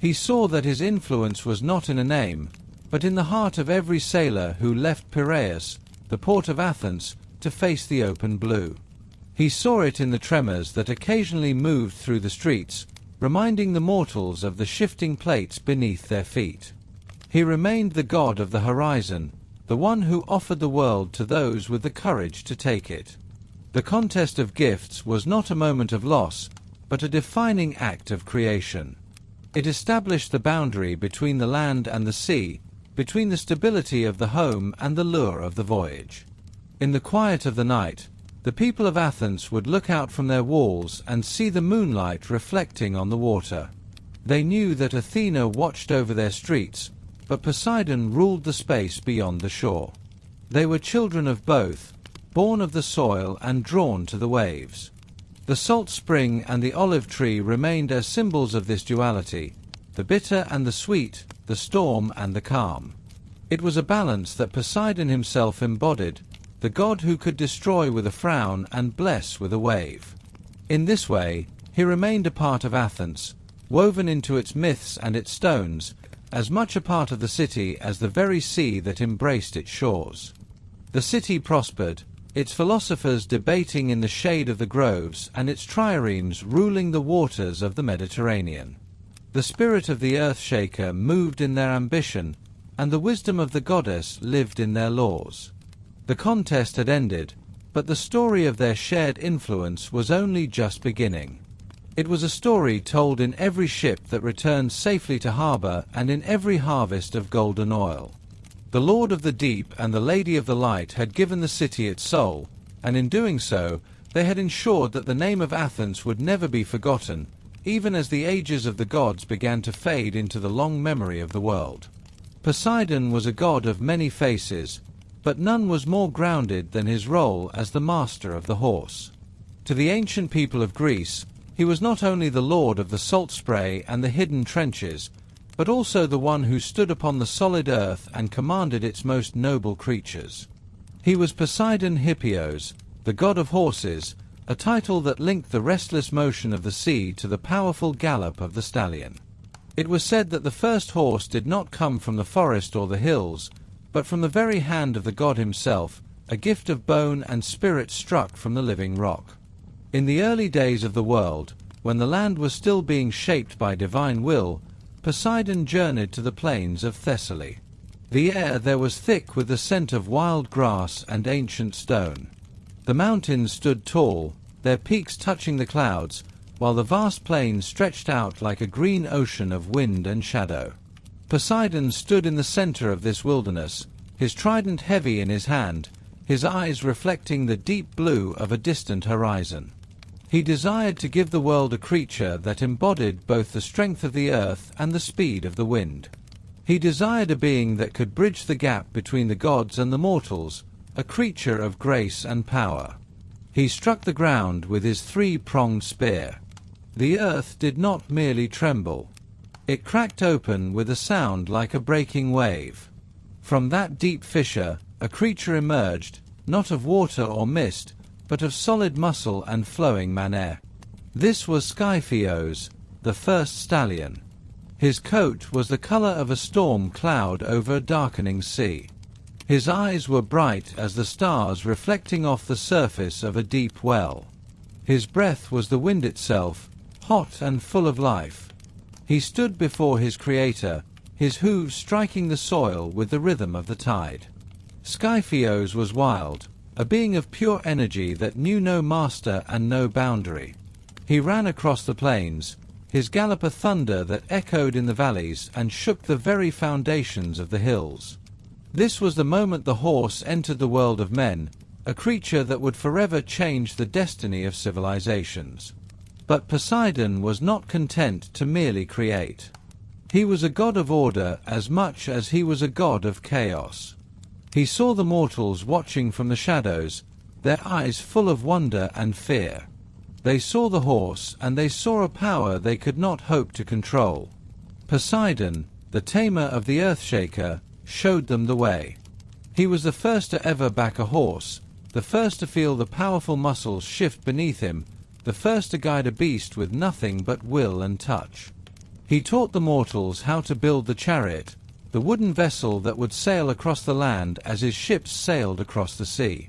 He saw that his influence was not in a name, but in the heart of every sailor who left Piraeus, the port of Athens, to face the open blue. He saw it in the tremors that occasionally moved through the streets, reminding the mortals of the shifting plates beneath their feet. He remained the god of the horizon, the one who offered the world to those with the courage to take it. The contest of gifts was not a moment of loss, but a defining act of creation. It established the boundary between the land and the sea, between the stability of the home and the lure of the voyage. In the quiet of the night, the people of Athens would look out from their walls and see the moonlight reflecting on the water. They knew that Athena watched over their streets, but Poseidon ruled the space beyond the shore. They were children of both, born of the soil and drawn to the waves. The salt spring and the olive tree remained as symbols of this duality, the bitter and the sweet, the storm and the calm. It was a balance that Poseidon himself embodied, the god who could destroy with a frown and bless with a wave. In this way, he remained a part of Athens, woven into its myths and its stones, as much a part of the city as the very sea that embraced its shores. The city prospered, its philosophers debating in the shade of the groves and its triremes ruling the waters of the Mediterranean. The spirit of the earth-shaker moved in their ambition, and the wisdom of the goddess lived in their laws. The contest had ended, but the story of their shared influence was only just beginning. It was a story told in every ship that returned safely to harbor and in every harvest of golden oil. The Lord of the Deep and the Lady of the Light had given the city its soul, and in doing so, they had ensured that the name of Athens would never be forgotten, even as the ages of the gods began to fade into the long memory of the world. Poseidon was a god of many faces, but none was more grounded than his role as the master of the horse. To the ancient people of Greece, he was not only the lord of the salt spray and the hidden trenches, but also the one who stood upon the solid earth and commanded its most noble creatures. He was Poseidon Hippios, the god of horses, a title that linked the restless motion of the sea to the powerful gallop of the stallion. It was said that the first horse did not come from the forest or the hills, but from the very hand of the god himself, a gift of bone and spirit struck from the living rock. In the early days of the world, when the land was still being shaped by divine will, Poseidon journeyed to the plains of Thessaly. The air there was thick with the scent of wild grass and ancient stone. The mountains stood tall, their peaks touching the clouds, while the vast plains stretched out like a green ocean of wind and shadow. Poseidon stood in the center of this wilderness, his trident heavy in his hand, his eyes reflecting the deep blue of a distant horizon. He desired to give the world a creature that embodied both the strength of the earth and the speed of the wind. He desired a being that could bridge the gap between the gods and the mortals, a creature of grace and power. He struck the ground with his three-pronged spear. The earth did not merely tremble. It cracked open with a sound like a breaking wave. From that deep fissure, a creature emerged, not of water or mist, but of solid muscle and flowing manner. This was Skyphios, the first stallion. His coat was the color of a storm cloud over a darkening sea. His eyes were bright as the stars reflecting off the surface of a deep well. His breath was the wind itself, hot and full of life. He stood before his creator, his hooves striking the soil with the rhythm of the tide. Skyphios was wild, a being of pure energy that knew no master and no boundary. He ran across the plains, his gallop a thunder that echoed in the valleys and shook the very foundations of the hills. This was the moment the horse entered the world of men, a creature that would forever change the destiny of civilizations. But Poseidon was not content to merely create. He was a god of order as much as he was a god of chaos. He saw the mortals watching from the shadows, their eyes full of wonder and fear. They saw the horse, and they saw a power they could not hope to control. Poseidon, the tamer of the Earthshaker, showed them the way. He was the first to ever back a horse, the first to feel the powerful muscles shift beneath him, the first to guide a beast with nothing but will and touch. He taught the mortals how to build the chariot, the wooden vessel that would sail across the land as his ships sailed across the sea.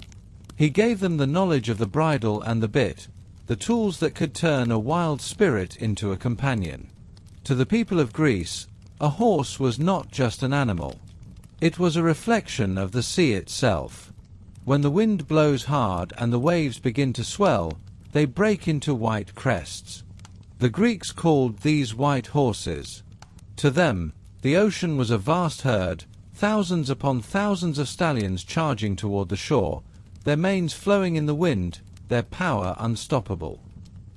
He gave them the knowledge of the bridle and the bit, the tools that could turn a wild spirit into a companion. To the people of Greece, a horse was not just an animal. It was a reflection of the sea itself. When the wind blows hard and the waves begin to swell, they break into white crests. The Greeks called these white horses. To them, the ocean was a vast herd, thousands upon thousands of stallions charging toward the shore, their manes flowing in the wind, their power unstoppable.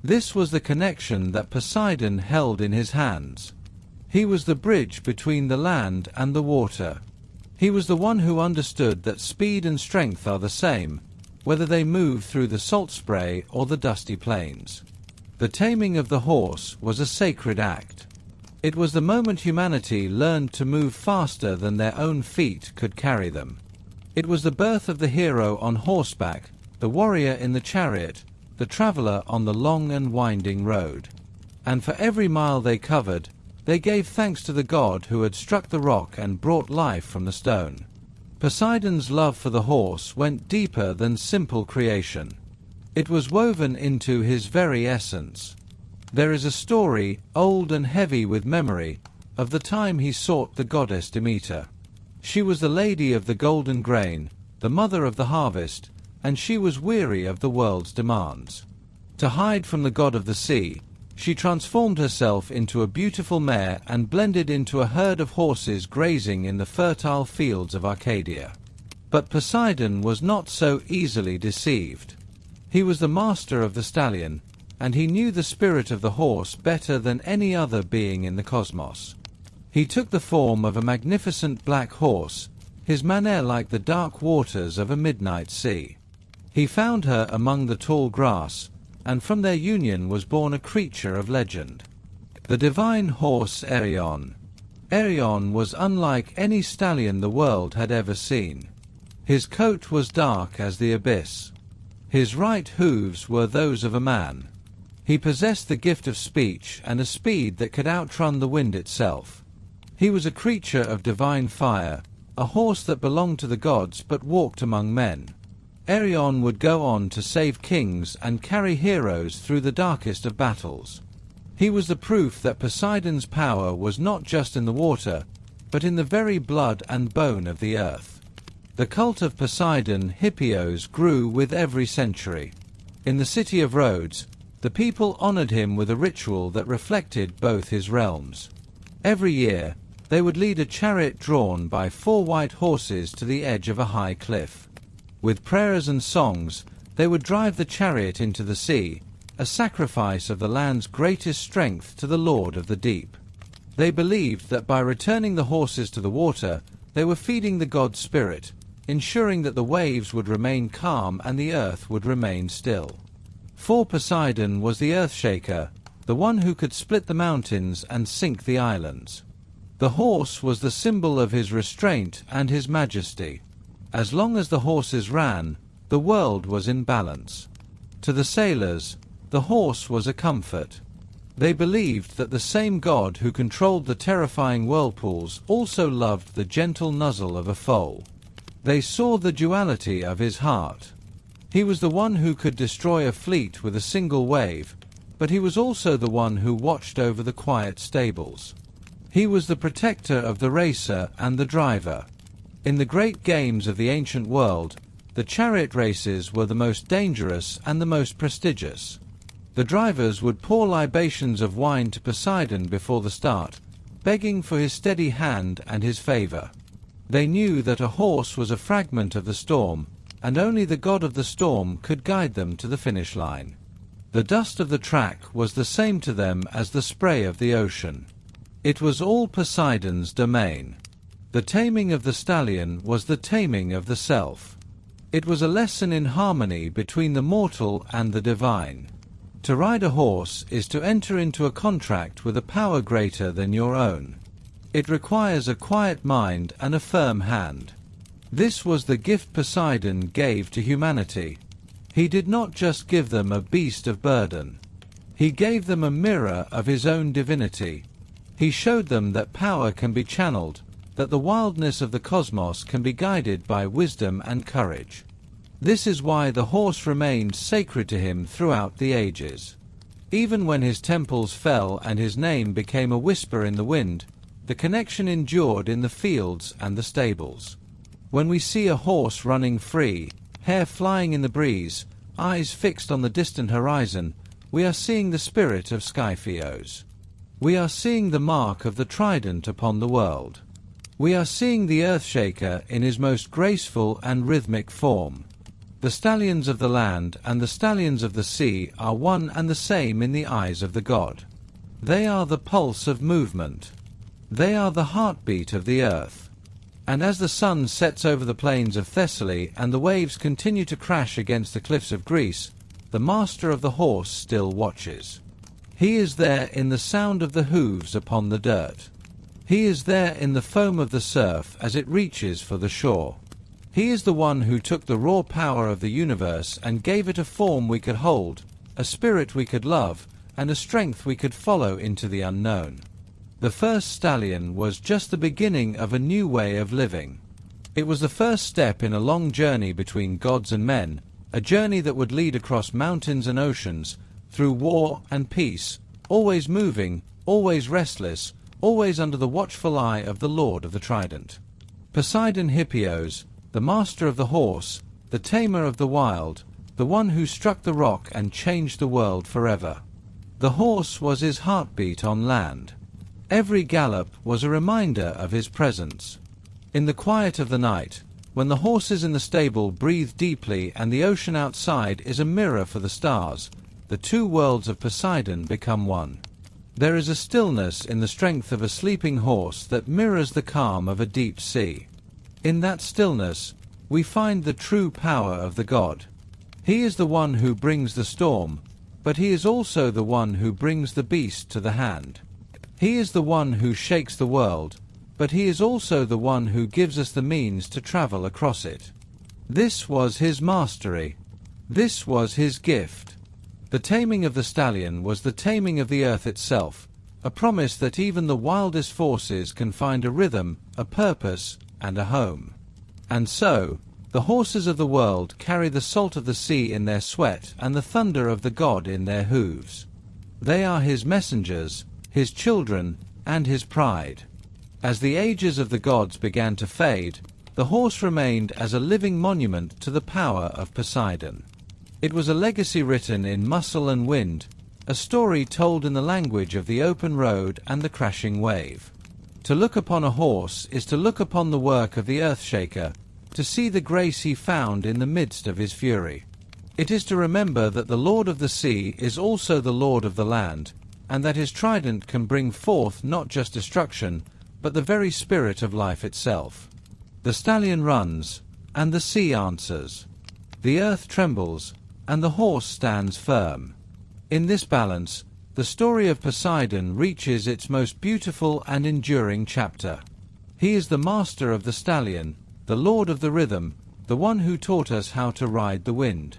This was the connection that Poseidon held in his hands. He was the bridge between the land and the water. He was the one who understood that speed and strength are the same, whether they move through the salt spray or the dusty plains. The taming of the horse was a sacred act. It was the moment humanity learned to move faster than their own feet could carry them. It was the birth of the hero on horseback, the warrior in the chariot, the traveler on the long and winding road. And for every mile they covered, they gave thanks to the god who had struck the rock and brought life from the stone. Poseidon's love for the horse went deeper than simple creation. It was woven into his very essence. There is a story, old and heavy with memory, of the time he sought the goddess Demeter. She was the lady of the golden grain, the mother of the harvest, and she was weary of the world's demands. To hide from the god of the sea, she transformed herself into a beautiful mare and blended into a herd of horses grazing in the fertile fields of Arcadia. But Poseidon was not so easily deceived. He was the master of the stallion, and he knew the spirit of the horse better than any other being in the cosmos. He took the form of a magnificent black horse, his manner like the dark waters of a midnight sea. He found her among the tall grass, and from their union was born a creature of legend. The divine horse Arion. Arion was unlike any stallion the world had ever seen. His coat was dark as the abyss. His right hooves were those of a man. He possessed the gift of speech and a speed that could outrun the wind itself. He was a creature of divine fire, a horse that belonged to the gods but walked among men. Arion would go on to save kings and carry heroes through the darkest of battles. He was the proof that Poseidon's power was not just in the water, but in the very blood and bone of the earth. The cult of Poseidon Hippios grew with every century. In the city of Rhodes, the people honored him with a ritual that reflected both his realms. Every year, they would lead a chariot drawn by 4 white horses to the edge of a high cliff. With prayers and songs, they would drive the chariot into the sea, a sacrifice of the land's greatest strength to the Lord of the Deep. They believed that by returning the horses to the water, they were feeding the god's spirit, ensuring that the waves would remain calm and the earth would remain still. For Poseidon was the earth-shaker, the one who could split the mountains and sink the islands. The horse was the symbol of his restraint and his majesty. As long as the horses ran, the world was in balance. To the sailors, the horse was a comfort. They believed that the same god who controlled the terrifying whirlpools also loved the gentle nuzzle of a foal. They saw the duality of his heart. He was the one who could destroy a fleet with a single wave, but he was also the one who watched over the quiet stables. He was the protector of the racer and the driver. In the great games of the ancient world, the chariot races were the most dangerous and the most prestigious. The drivers would pour libations of wine to Poseidon before the start, begging for his steady hand and his favor. They knew that a horse was a fragment of the storm, and only the god of the storm could guide them to the finish line. The dust of the track was the same to them as the spray of the ocean. It was all Poseidon's domain. The taming of the stallion was the taming of the self. It was a lesson in harmony between the mortal and the divine. To ride a horse is to enter into a contract with a power greater than your own. It requires a quiet mind and a firm hand. This was the gift Poseidon gave to humanity. He did not just give them a beast of burden. He gave them a mirror of his own divinity. He showed them that power can be channeled, that the wildness of the cosmos can be guided by wisdom and courage. This is why the horse remained sacred to him throughout the ages. Even when his temples fell and his name became a whisper in the wind, the connection endured in the fields and the stables. When we see a horse running free, hair flying in the breeze, eyes fixed on the distant horizon, we are seeing the spirit of Skypheos. We are seeing the mark of the trident upon the world. We are seeing the Earthshaker in his most graceful and rhythmic form. The stallions of the land and the stallions of the sea are one and the same in the eyes of the god. They are the pulse of movement. They are the heartbeat of the earth. And as the sun sets over the plains of Thessaly and the waves continue to crash against the cliffs of Greece, the master of the horse still watches. He is there in the sound of the hooves upon the dirt. He is there in the foam of the surf as it reaches for the shore. He is the one who took the raw power of the universe and gave it a form we could hold, a spirit we could love, and a strength we could follow into the unknown. The first stallion was just the beginning of a new way of living. It was the first step in a long journey between gods and men, a journey that would lead across mountains and oceans, through war and peace, always moving, always restless, always under the watchful eye of the Lord of the Trident. Poseidon Hippios, the master of the horse, the tamer of the wild, the one who struck the rock and changed the world forever. The horse was his heartbeat on land. Every gallop was a reminder of his presence. In the quiet of the night, when the horses in the stable breathe deeply and the ocean outside is a mirror for the stars, the two worlds of Poseidon become one. There is a stillness in the strength of a sleeping horse that mirrors the calm of a deep sea. In that stillness, we find the true power of the god. He is the one who brings the storm, but he is also the one who brings the beast to the hand. He is the one who shakes the world, but he is also the one who gives us the means to travel across it. This was his mastery. This was his gift. The taming of the stallion was the taming of the earth itself, a promise that even the wildest forces can find a rhythm, a purpose, and a home. And so, the horses of the world carry the salt of the sea in their sweat and the thunder of the god in their hooves. They are his messengers, his children, and his pride. As the ages of the gods began to fade, the horse remained as a living monument to the power of Poseidon. It was a legacy written in muscle and wind, a story told in the language of the open road and the crashing wave. To look upon a horse is to look upon the work of the Earthshaker, to see the grace he found in the midst of his fury. It is to remember that the Lord of the sea is also the Lord of the land, and that his trident can bring forth not just destruction, but the very spirit of life itself. The stallion runs, and the sea answers. The earth trembles, and the horse stands firm. In this balance, the story of Poseidon reaches its most beautiful and enduring chapter. He is the master of the stallion, the lord of the rhythm, the one who taught us how to ride the wind.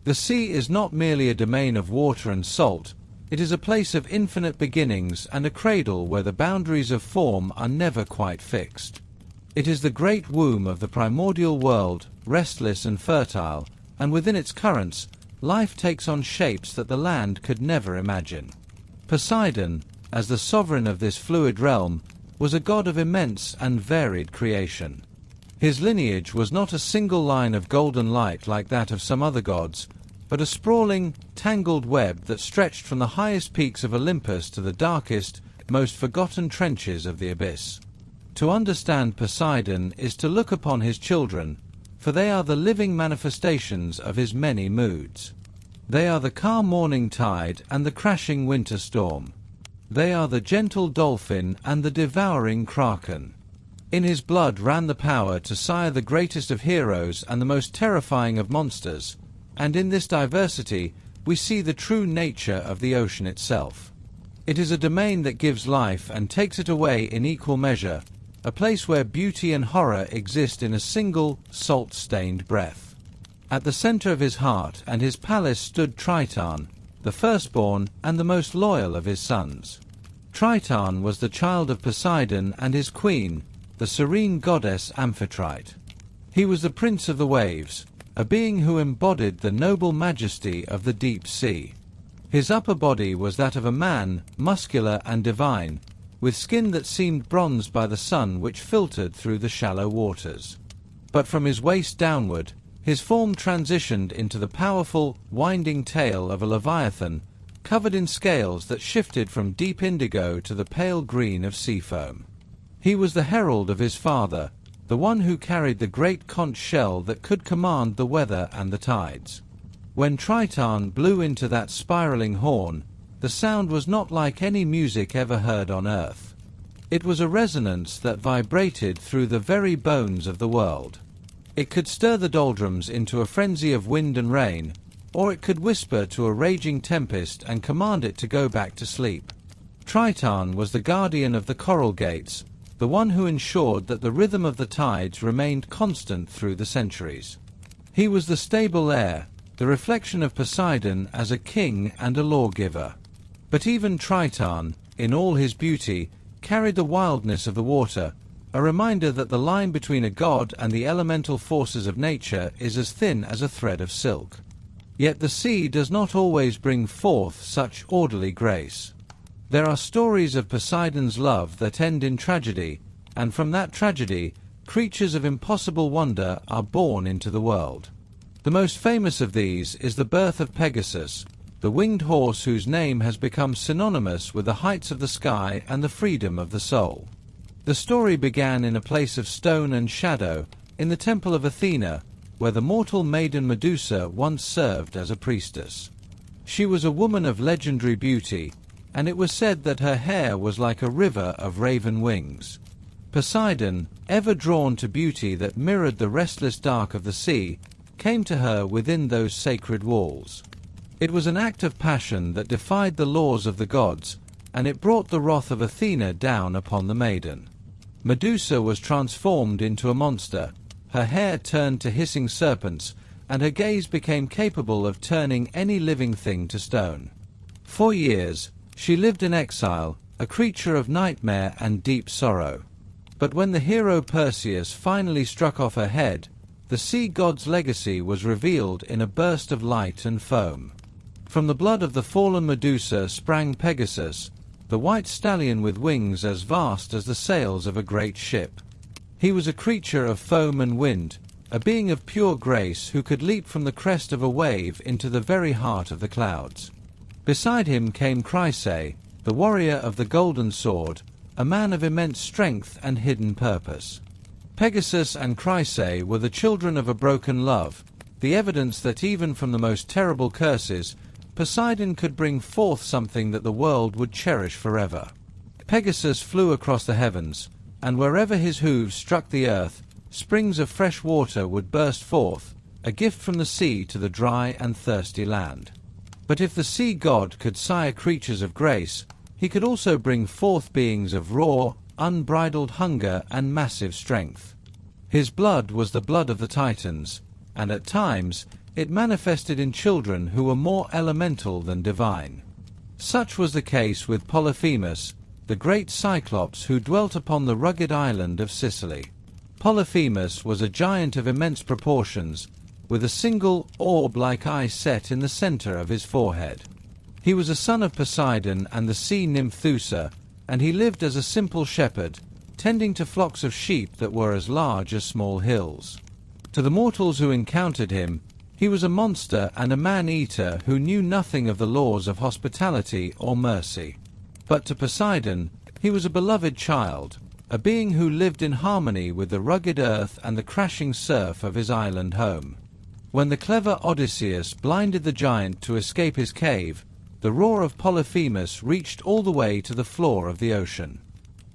The sea is not merely a domain of water and salt, it is a place of infinite beginnings and a cradle where the boundaries of form are never quite fixed. It is the great womb of the primordial world, restless and fertile, and within its currents, life takes on shapes that the land could never imagine. Poseidon, as the sovereign of this fluid realm, was a god of immense and varied creation. His lineage was not a single line of golden light like that of some other gods, but a sprawling, tangled web that stretched from the highest peaks of Olympus to the darkest, most forgotten trenches of the abyss. To understand Poseidon is to look upon his children, for they are the living manifestations of his many moods. They are the calm morning tide and the crashing winter storm. They are the gentle dolphin and the devouring kraken. In his blood ran the power to sire the greatest of heroes and the most terrifying of monsters, and in this diversity we see the true nature of the ocean itself. It is a domain that gives life and takes it away in equal measure, a place where beauty and horror exist in a single, salt-stained breath. At the center of his heart and his palace stood Triton, the firstborn and the most loyal of his sons. Triton was the child of Poseidon and his queen, the serene goddess Amphitrite. He was the prince of the waves, a being who embodied the noble majesty of the deep sea. His upper body was that of a man, muscular and divine, with skin that seemed bronzed by the sun which filtered through the shallow waters. But from his waist downward, his form transitioned into the powerful, winding tail of a leviathan, covered in scales that shifted from deep indigo to the pale green of sea foam. He was the herald of his father, the one who carried the great conch shell that could command the weather and the tides. When Triton blew into that spiraling horn, the sound was not like any music ever heard on earth. It was a resonance that vibrated through the very bones of the world. It could stir the doldrums into a frenzy of wind and rain, or it could whisper to a raging tempest and command it to go back to sleep. Triton was the guardian of the coral gates, the one who ensured that the rhythm of the tides remained constant through the centuries. He was the stable heir, the reflection of Poseidon as a king and a lawgiver. But even Triton, in all his beauty, carried the wildness of the water, a reminder that the line between a god and the elemental forces of nature is as thin as a thread of silk. Yet the sea does not always bring forth such orderly grace. There are stories of Poseidon's love that end in tragedy, and from that tragedy, creatures of impossible wonder are born into the world. The most famous of these is the birth of Pegasus, the winged horse whose name has become synonymous with the heights of the sky and the freedom of the soul. The story began in a place of stone and shadow, in the temple of Athena, where the mortal maiden Medusa once served as a priestess. She was a woman of legendary beauty, and it was said that her hair was like a river of raven wings. Poseidon, ever drawn to beauty that mirrored the restless dark of the sea, came to her within those sacred walls. It was an act of passion that defied the laws of the gods, and it brought the wrath of Athena down upon the maiden. Medusa was transformed into a monster, her hair turned to hissing serpents, and her gaze became capable of turning any living thing to stone. For years, she lived in exile, a creature of nightmare and deep sorrow. But when the hero Perseus finally struck off her head, the sea god's legacy was revealed in a burst of light and foam. From the blood of the fallen Medusa sprang Pegasus, the white stallion with wings as vast as the sails of a great ship. He was a creature of foam and wind, a being of pure grace who could leap from the crest of a wave into the very heart of the clouds. Beside him came Chryse, the warrior of the golden sword, a man of immense strength and hidden purpose. Pegasus and Chryse were the children of a broken love, the evidence that even from the most terrible curses, Poseidon could bring forth something that the world would cherish forever. Pegasus flew across the heavens, and wherever his hooves struck the earth, springs of fresh water would burst forth, a gift from the sea to the dry and thirsty land. But if the sea god could sire creatures of grace, he could also bring forth beings of raw, unbridled hunger and massive strength. His blood was the blood of the Titans, and at times it manifested in children who were more elemental than divine. Such was the case with Polyphemus, the great Cyclops who dwelt upon the rugged island of Sicily. Polyphemus was a giant of immense proportions, with a single orb-like eye set in the center of his forehead. He was a son of Poseidon and the sea nymph Thoosa, and he lived as a simple shepherd, tending to flocks of sheep that were as large as small hills. To the mortals who encountered him, he was a monster and a man-eater who knew nothing of the laws of hospitality or mercy. But to Poseidon, he was a beloved child, a being who lived in harmony with the rugged earth and the crashing surf of his island home. When the clever Odysseus blinded the giant to escape his cave, the roar of Polyphemus reached all the way to the floor of the ocean.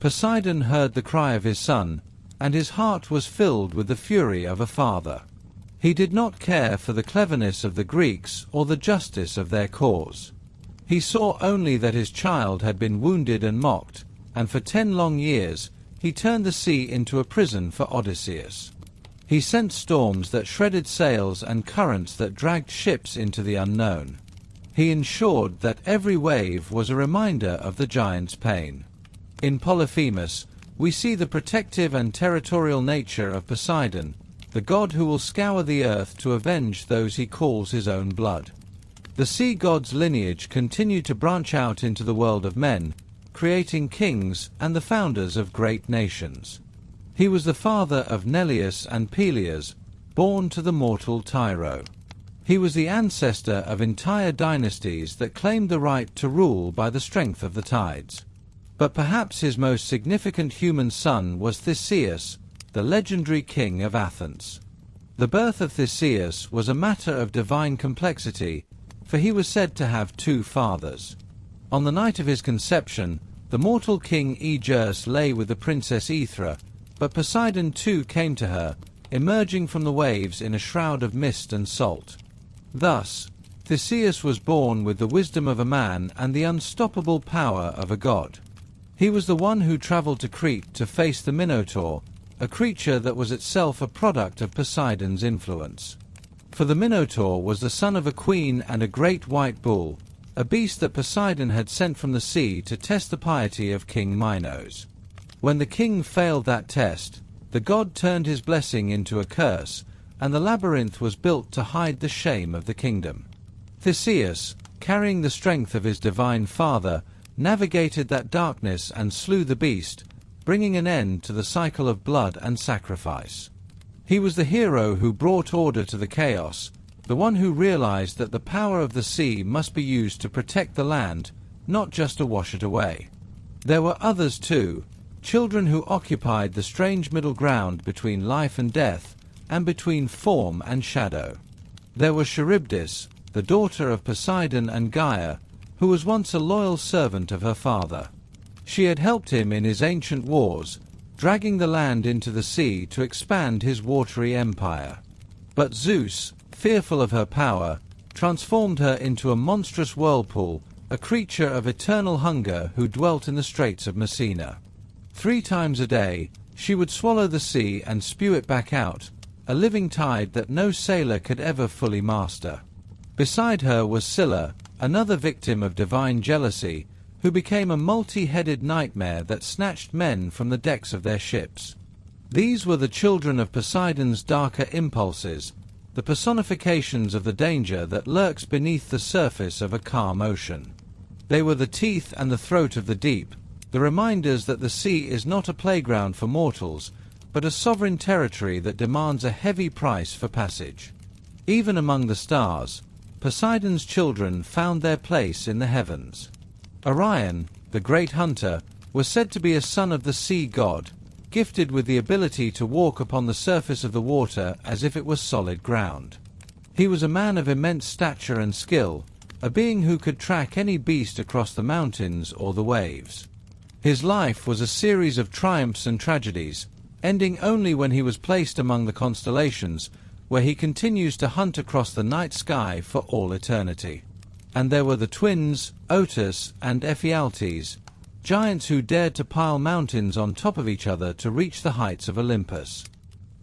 Poseidon heard the cry of his son, and his heart was filled with the fury of a father. He did not care for the cleverness of the Greeks or the justice of their cause. He saw only that his child had been wounded and mocked, and for 10 long years he turned the sea into a prison for Odysseus. He sent storms that shredded sails and currents that dragged ships into the unknown. He ensured that every wave was a reminder of the giant's pain. In Polyphemus, we see the protective and territorial nature of Poseidon, the god who will scour the earth to avenge those he calls his own blood. The sea god's lineage continued to branch out into the world of men, creating kings and the founders of great nations. He was the father of Neleus and Peleus, born to the mortal Tyro. He was the ancestor of entire dynasties that claimed the right to rule by the strength of the tides. But perhaps his most significant human son was Theseus, the legendary king of Athens. The birth of Theseus was a matter of divine complexity, for he was said to have two fathers. On the night of his conception, the mortal king Aegeus lay with the princess Aethra, but Poseidon too came to her, emerging from the waves in a shroud of mist and salt. Thus, Theseus was born with the wisdom of a man and the unstoppable power of a god. He was the one who traveled to Crete to face the Minotaur, a creature that was itself a product of Poseidon's influence. For the Minotaur was the son of a queen and a great white bull, a beast that Poseidon had sent from the sea to test the piety of King Minos. When the king failed that test, the god turned his blessing into a curse, and the labyrinth was built to hide the shame of the kingdom. Theseus, carrying the strength of his divine father, navigated that darkness and slew the beast, bringing an end to the cycle of blood and sacrifice. He was the hero who brought order to the chaos, the one who realized that the power of the sea must be used to protect the land, not just to wash it away. There were others too, children who occupied the strange middle ground between life and death, and between form and shadow. There was Charybdis, the daughter of Poseidon and Gaia, who was once a loyal servant of her father. She had helped him in his ancient wars, dragging the land into the sea to expand his watery empire. But Zeus, fearful of her power, transformed her into a monstrous whirlpool, a creature of eternal hunger who dwelt in the straits of Messina. 3 times a day, she would swallow the sea and spew it back out, a living tide that no sailor could ever fully master. Beside her was Scylla, another victim of divine jealousy, who became a multi-headed nightmare that snatched men from the decks of their ships. These were the children of Poseidon's darker impulses, the personifications of the danger that lurks beneath the surface of a calm ocean. They were the teeth and the throat of the deep, the reminders that the sea is not a playground for mortals, but a sovereign territory that demands a heavy price for passage. Even among the stars, Poseidon's children found their place in the heavens. Orion, the great hunter, was said to be a son of the sea god, gifted with the ability to walk upon the surface of the water as if it was solid ground. He was a man of immense stature and skill, a being who could track any beast across the mountains or the waves. His life was a series of triumphs and tragedies, ending only when he was placed among the constellations, where he continues to hunt across the night sky for all eternity. And there were the twins, Otus and Ephialtes, giants who dared to pile mountains on top of each other to reach the heights of Olympus.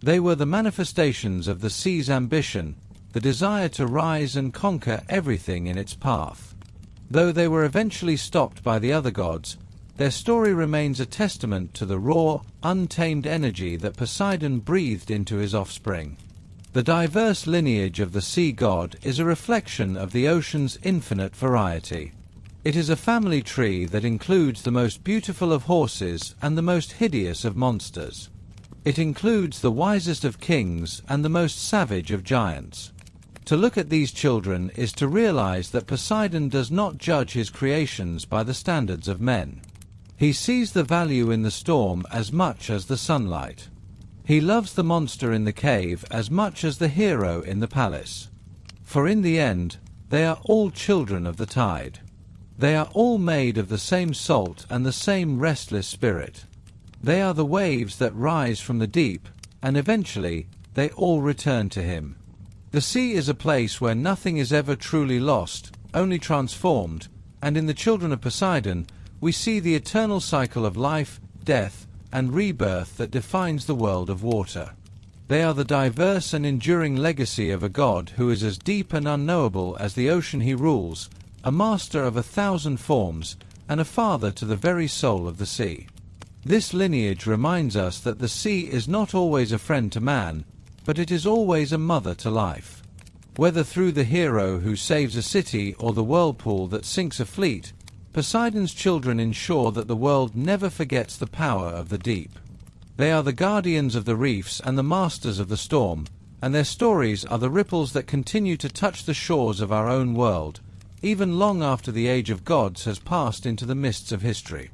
They were the manifestations of the sea's ambition, the desire to rise and conquer everything in its path. Though they were eventually stopped by the other gods, their story remains a testament to the raw, untamed energy that Poseidon breathed into his offspring. The diverse lineage of the sea god is a reflection of the ocean's infinite variety. It is a family tree that includes the most beautiful of horses and the most hideous of monsters. It includes the wisest of kings and the most savage of giants. To look at these children is to realize that Poseidon does not judge his creations by the standards of men. He sees the value in the storm as much as the sunlight. He loves the monster in the cave as much as the hero in the palace. For in the end, they are all children of the tide. They are all made of the same salt and the same restless spirit. They are the waves that rise from the deep, and eventually they all return to him. The sea is a place where nothing is ever truly lost, only transformed, and in the children of Poseidon we see the eternal cycle of life, death, and rebirth that defines the world of water. They are the diverse and enduring legacy of a god who is as deep and unknowable as the ocean he rules, a master of 1,000 forms, and a father to the very soul of the sea. This lineage reminds us that the sea is not always a friend to man, but it is always a mother to life. Whether through the hero who saves a city or the whirlpool that sinks a fleet, Poseidon's children ensure that the world never forgets the power of the deep. They are the guardians of the reefs and the masters of the storm, and their stories are the ripples that continue to touch the shores of our own world, even long after the age of gods has passed into the mists of history.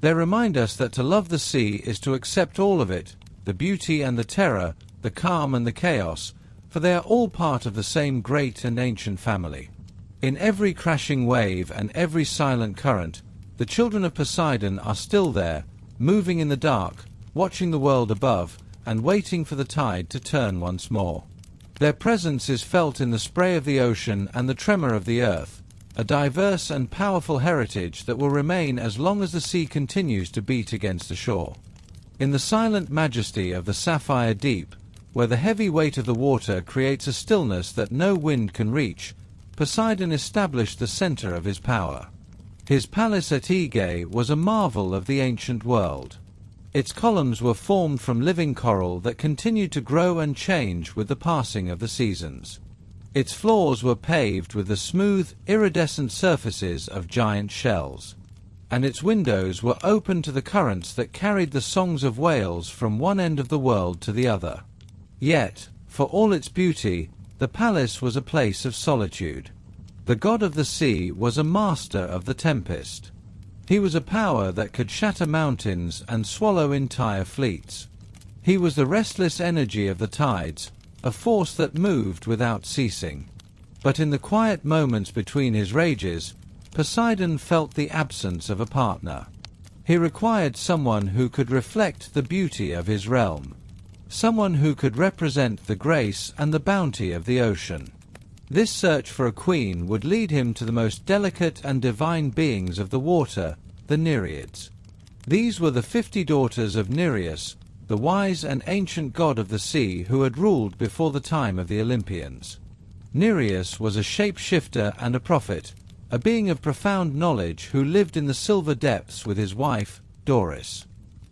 They remind us that to love the sea is to accept all of it, the beauty and the terror, the calm and the chaos, for they are all part of the same great and ancient family. In every crashing wave and every silent current, the children of Poseidon are still there, moving in the dark, watching the world above, and waiting for the tide to turn once more. Their presence is felt in the spray of the ocean and the tremor of the earth, a diverse and powerful heritage that will remain as long as the sea continues to beat against the shore. In the silent majesty of the sapphire deep, where the heavy weight of the water creates a stillness that no wind can reach, Poseidon established the center of his power. His palace at Aegae was a marvel of the ancient world. Its columns were formed from living coral that continued to grow and change with the passing of the seasons. Its floors were paved with the smooth, iridescent surfaces of giant shells, and its windows were open to the currents that carried the songs of whales from one end of the world to the other. Yet, for all its beauty, the palace was a place of solitude. The god of the sea was a master of the tempest. He was a power that could shatter mountains and swallow entire fleets. He was the restless energy of the tides, a force that moved without ceasing. But in the quiet moments between his rages, Poseidon felt the absence of a partner. He required someone who could reflect the beauty of his realm, someone who could represent the grace and the bounty of the ocean. This search for a queen would lead him to the most delicate and divine beings of the water, the Nereids. These were the 50 daughters of Nereus, the wise and ancient god of the sea who had ruled before the time of the Olympians. Nereus was a shape-shifter and a prophet, a being of profound knowledge who lived in the silver depths with his wife, Doris.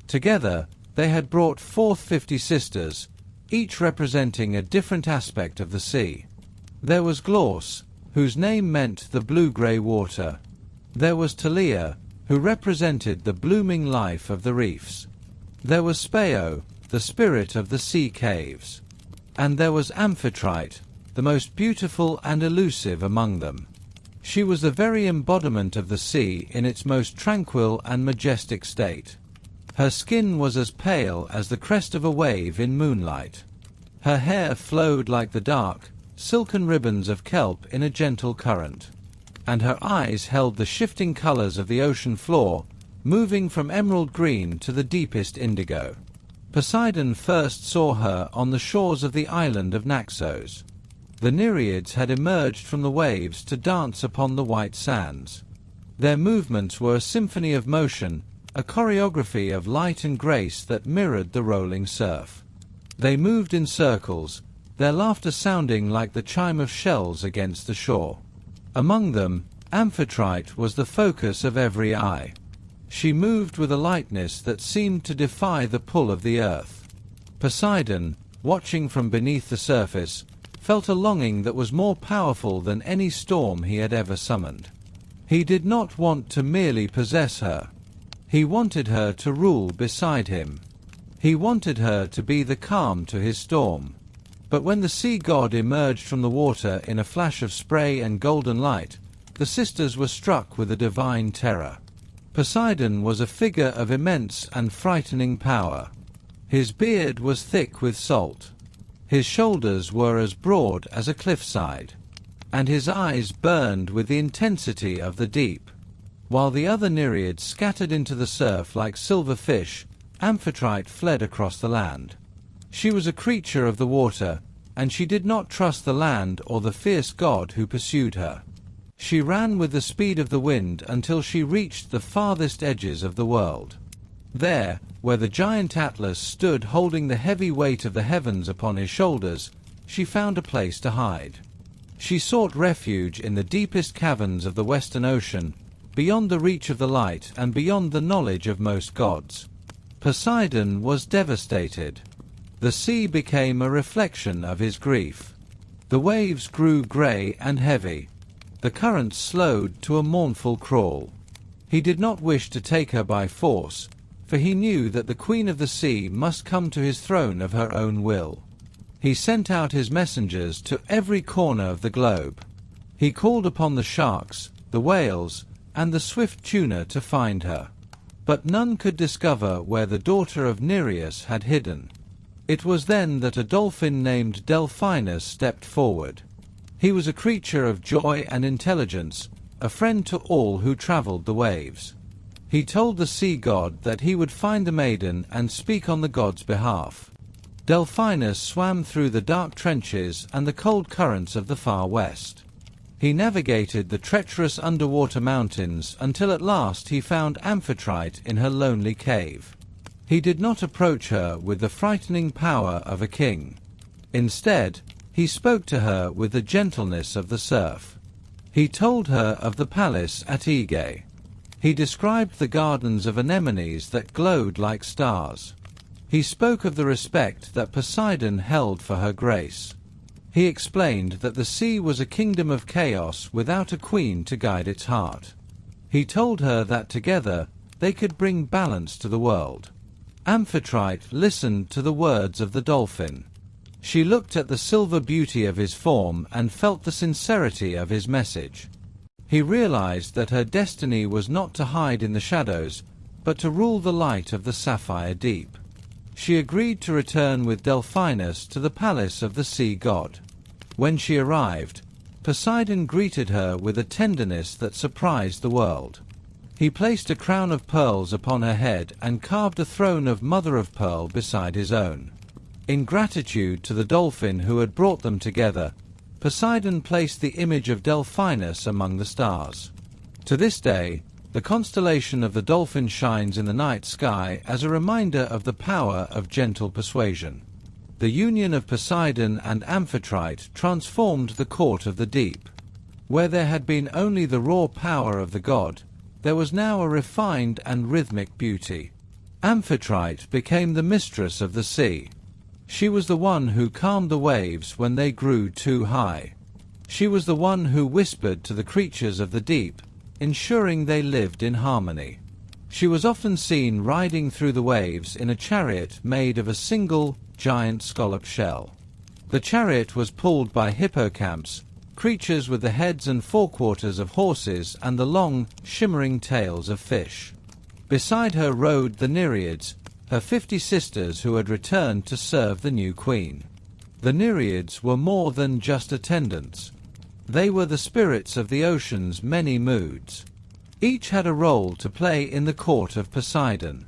Together, they had brought forth 50 sisters, each representing a different aspect of the sea. There was Glauce, whose name meant the blue-grey water. There was Talia, who represented the blooming life of the reefs. There was Speo, the spirit of the sea caves. And there was Amphitrite, the most beautiful and elusive among them. She was the very embodiment of the sea in its most tranquil and majestic state. Her skin was as pale as the crest of a wave in moonlight. Her hair flowed like the dark, silken ribbons of kelp in a gentle current. And her eyes held the shifting colors of the ocean floor, moving from emerald green to the deepest indigo. Poseidon first saw her on the shores of the island of Naxos. The Nereids had emerged from the waves to dance upon the white sands. Their movements were a symphony of motion, a choreography of light and grace that mirrored the rolling surf. They moved in circles, their laughter sounding like the chime of shells against the shore. Among them, Amphitrite was the focus of every eye. She moved with a lightness that seemed to defy the pull of the earth. Poseidon, watching from beneath the surface, felt a longing that was more powerful than any storm he had ever summoned. He did not want to merely possess her. He wanted her to rule beside him. He wanted her to be the calm to his storm. But when the sea god emerged from the water in a flash of spray and golden light, the sisters were struck with a divine terror. Poseidon was a figure of immense and frightening power. His beard was thick with salt. His shoulders were as broad as a cliffside, and his eyes burned with the intensity of the deep. While the other Nereids scattered into the surf like silver fish, Amphitrite fled across the land. She was a creature of the water, and she did not trust the land or the fierce god who pursued her. She ran with the speed of the wind until she reached the farthest edges of the world. There, where the giant Atlas stood holding the heavy weight of the heavens upon his shoulders, she found a place to hide. She sought refuge in the deepest caverns of the Western Ocean, beyond the reach of the light and beyond the knowledge of most gods. Poseidon was devastated. The sea became a reflection of his grief. The waves grew grey and heavy. The currents slowed to a mournful crawl. He did not wish to take her by force, for he knew that the Queen of the Sea must come to his throne of her own will. He sent out his messengers to every corner of the globe. He called upon the sharks, the whales, and the swift tuna to find her. But none could discover where the daughter of Nereus had hidden. It was then that a dolphin named Delphinus stepped forward. He was a creature of joy and intelligence, a friend to all who traveled the waves. He told the sea god that he would find the maiden and speak on the god's behalf. Delphinus swam through the dark trenches and the cold currents of the far west. He navigated the treacherous underwater mountains until at last he found Amphitrite in her lonely cave. He did not approach her with the frightening power of a king. Instead, he spoke to her with the gentleness of the surf. He told her of the palace at Aegae. He described the gardens of anemones that glowed like stars. He spoke of the respect that Poseidon held for her grace. He explained that the sea was a kingdom of chaos without a queen to guide its heart. He told her that together they could bring balance to the world. Amphitrite listened to the words of the dolphin. She looked at the silver beauty of his form and felt the sincerity of his message. He realized that her destiny was not to hide in the shadows, but to rule the light of the sapphire deep. She agreed to return with Delphinus to the palace of the sea god. When she arrived, Poseidon greeted her with a tenderness that surprised the world. He placed a crown of pearls upon her head and carved a throne of mother-of-pearl beside his own. In gratitude to the dolphin who had brought them together, Poseidon placed the image of Delphinus among the stars. To this day, the constellation of the dolphin shines in the night sky as a reminder of the power of gentle persuasion. The union of Poseidon and Amphitrite transformed the court of the deep. Where there had been only the raw power of the god, there was now a refined and rhythmic beauty. Amphitrite became the mistress of the sea. She was the one who calmed the waves when they grew too high. She was the one who whispered to the creatures of the deep, ensuring they lived in harmony. She was often seen riding through the waves in a chariot made of a single, giant scallop shell. The chariot was pulled by hippocamps, creatures with the heads and forequarters of horses and the long, shimmering tails of fish. Beside her rode the Nereids, her 50 sisters who had returned to serve the new queen. The Nereids were more than just attendants. They were the spirits of the ocean's many moods. Each had a role to play in the court of Poseidon.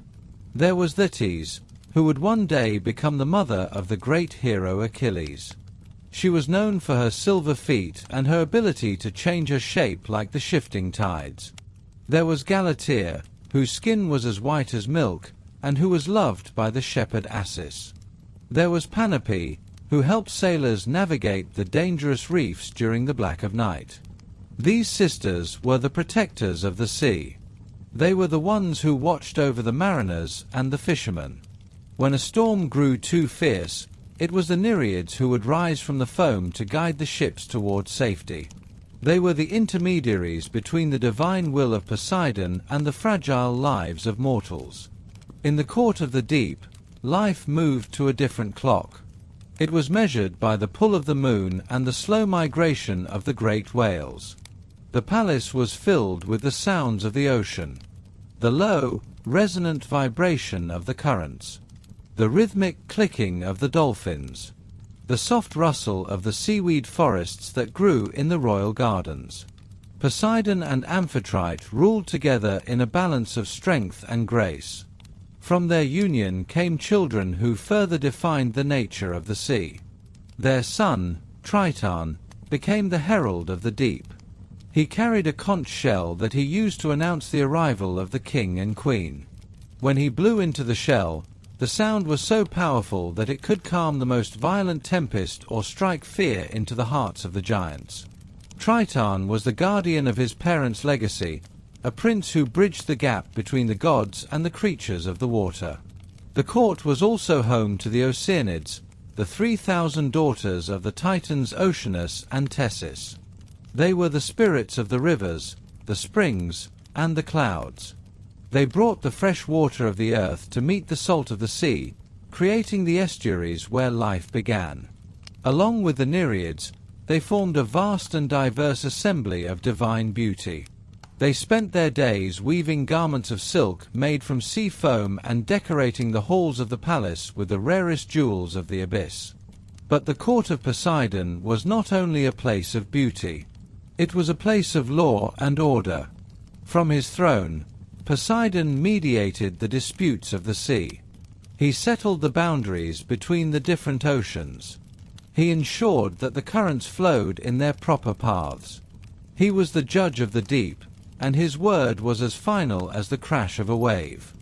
There was Thetis, who would one day become the mother of the great hero Achilles. She was known for her silver feet and her ability to change her shape like the shifting tides. There was Galatea, whose skin was as white as milk, and who was loved by the shepherd Assis. There was Panoply, who helped sailors navigate the dangerous reefs during the black of night. These sisters were the protectors of the sea. They were the ones who watched over the mariners and the fishermen. When a storm grew too fierce, it was the Nereids who would rise from the foam to guide the ships toward safety. They were the intermediaries between the divine will of Poseidon and the fragile lives of mortals. In the court of the deep, life moved to a different clock. It was measured by the pull of the moon and the slow migration of the great whales. The palace was filled with the sounds of the ocean, the low, resonant vibration of the currents, the rhythmic clicking of the dolphins, the soft rustle of the seaweed forests that grew in the royal gardens. Poseidon and Amphitrite ruled together in a balance of strength and grace. From their union came children who further defined the nature of the sea. Their son, Triton, became the herald of the deep. He carried a conch shell that he used to announce the arrival of the king and queen. When he blew into the shell, the sound was so powerful that it could calm the most violent tempest or strike fear into the hearts of the giants. Triton was the guardian of his parents' legacy, a prince who bridged the gap between the gods and the creatures of the water. The court was also home to the Oceanids, the 3,000 daughters of the Titans Oceanus and Tessis. They were the spirits of the rivers, the springs, and the clouds. They brought the fresh water of the earth to meet the salt of the sea, creating the estuaries where life began. Along with the Nereids, they formed a vast and diverse assembly of divine beauty. They spent their days weaving garments of silk made from sea foam and decorating the halls of the palace with the rarest jewels of the abyss. But the court of Poseidon was not only a place of beauty. It was a place of law and order. From his throne, Poseidon mediated the disputes of the sea. He settled the boundaries between the different oceans. He ensured that the currents flowed in their proper paths. He was the judge of the deep, and his word was as final as the crash of a wave.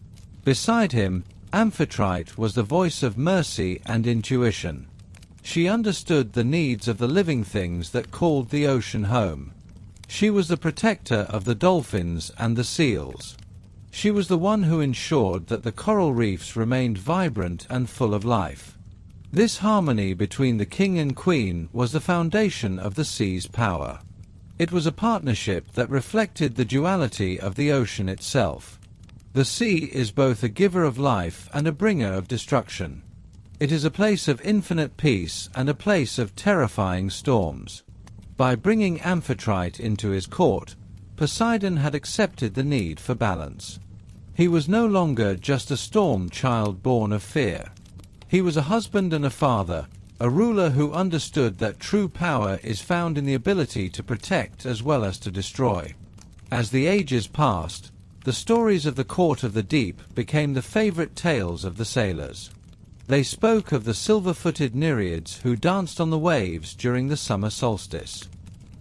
Beside him, Amphitrite was the voice of mercy and intuition. She understood the needs of the living things that called the ocean home. She was the protector of the dolphins and the seals. She was the one who ensured that the coral reefs remained vibrant and full of life. This harmony between the king and queen was the foundation of the sea's power. It was a partnership that reflected the duality of the ocean itself. The sea is both a giver of life and a bringer of destruction. It is a place of infinite peace and a place of terrifying storms. By bringing Amphitrite into his court, Poseidon had accepted the need for balance. He was no longer just a storm child born of fear. He was a husband and a father, a ruler who understood that true power is found in the ability to protect as well as to destroy. As the ages passed, the stories of the court of the deep became the favorite tales of the sailors. They spoke of the silver-footed Nereids who danced on the waves during the summer solstice.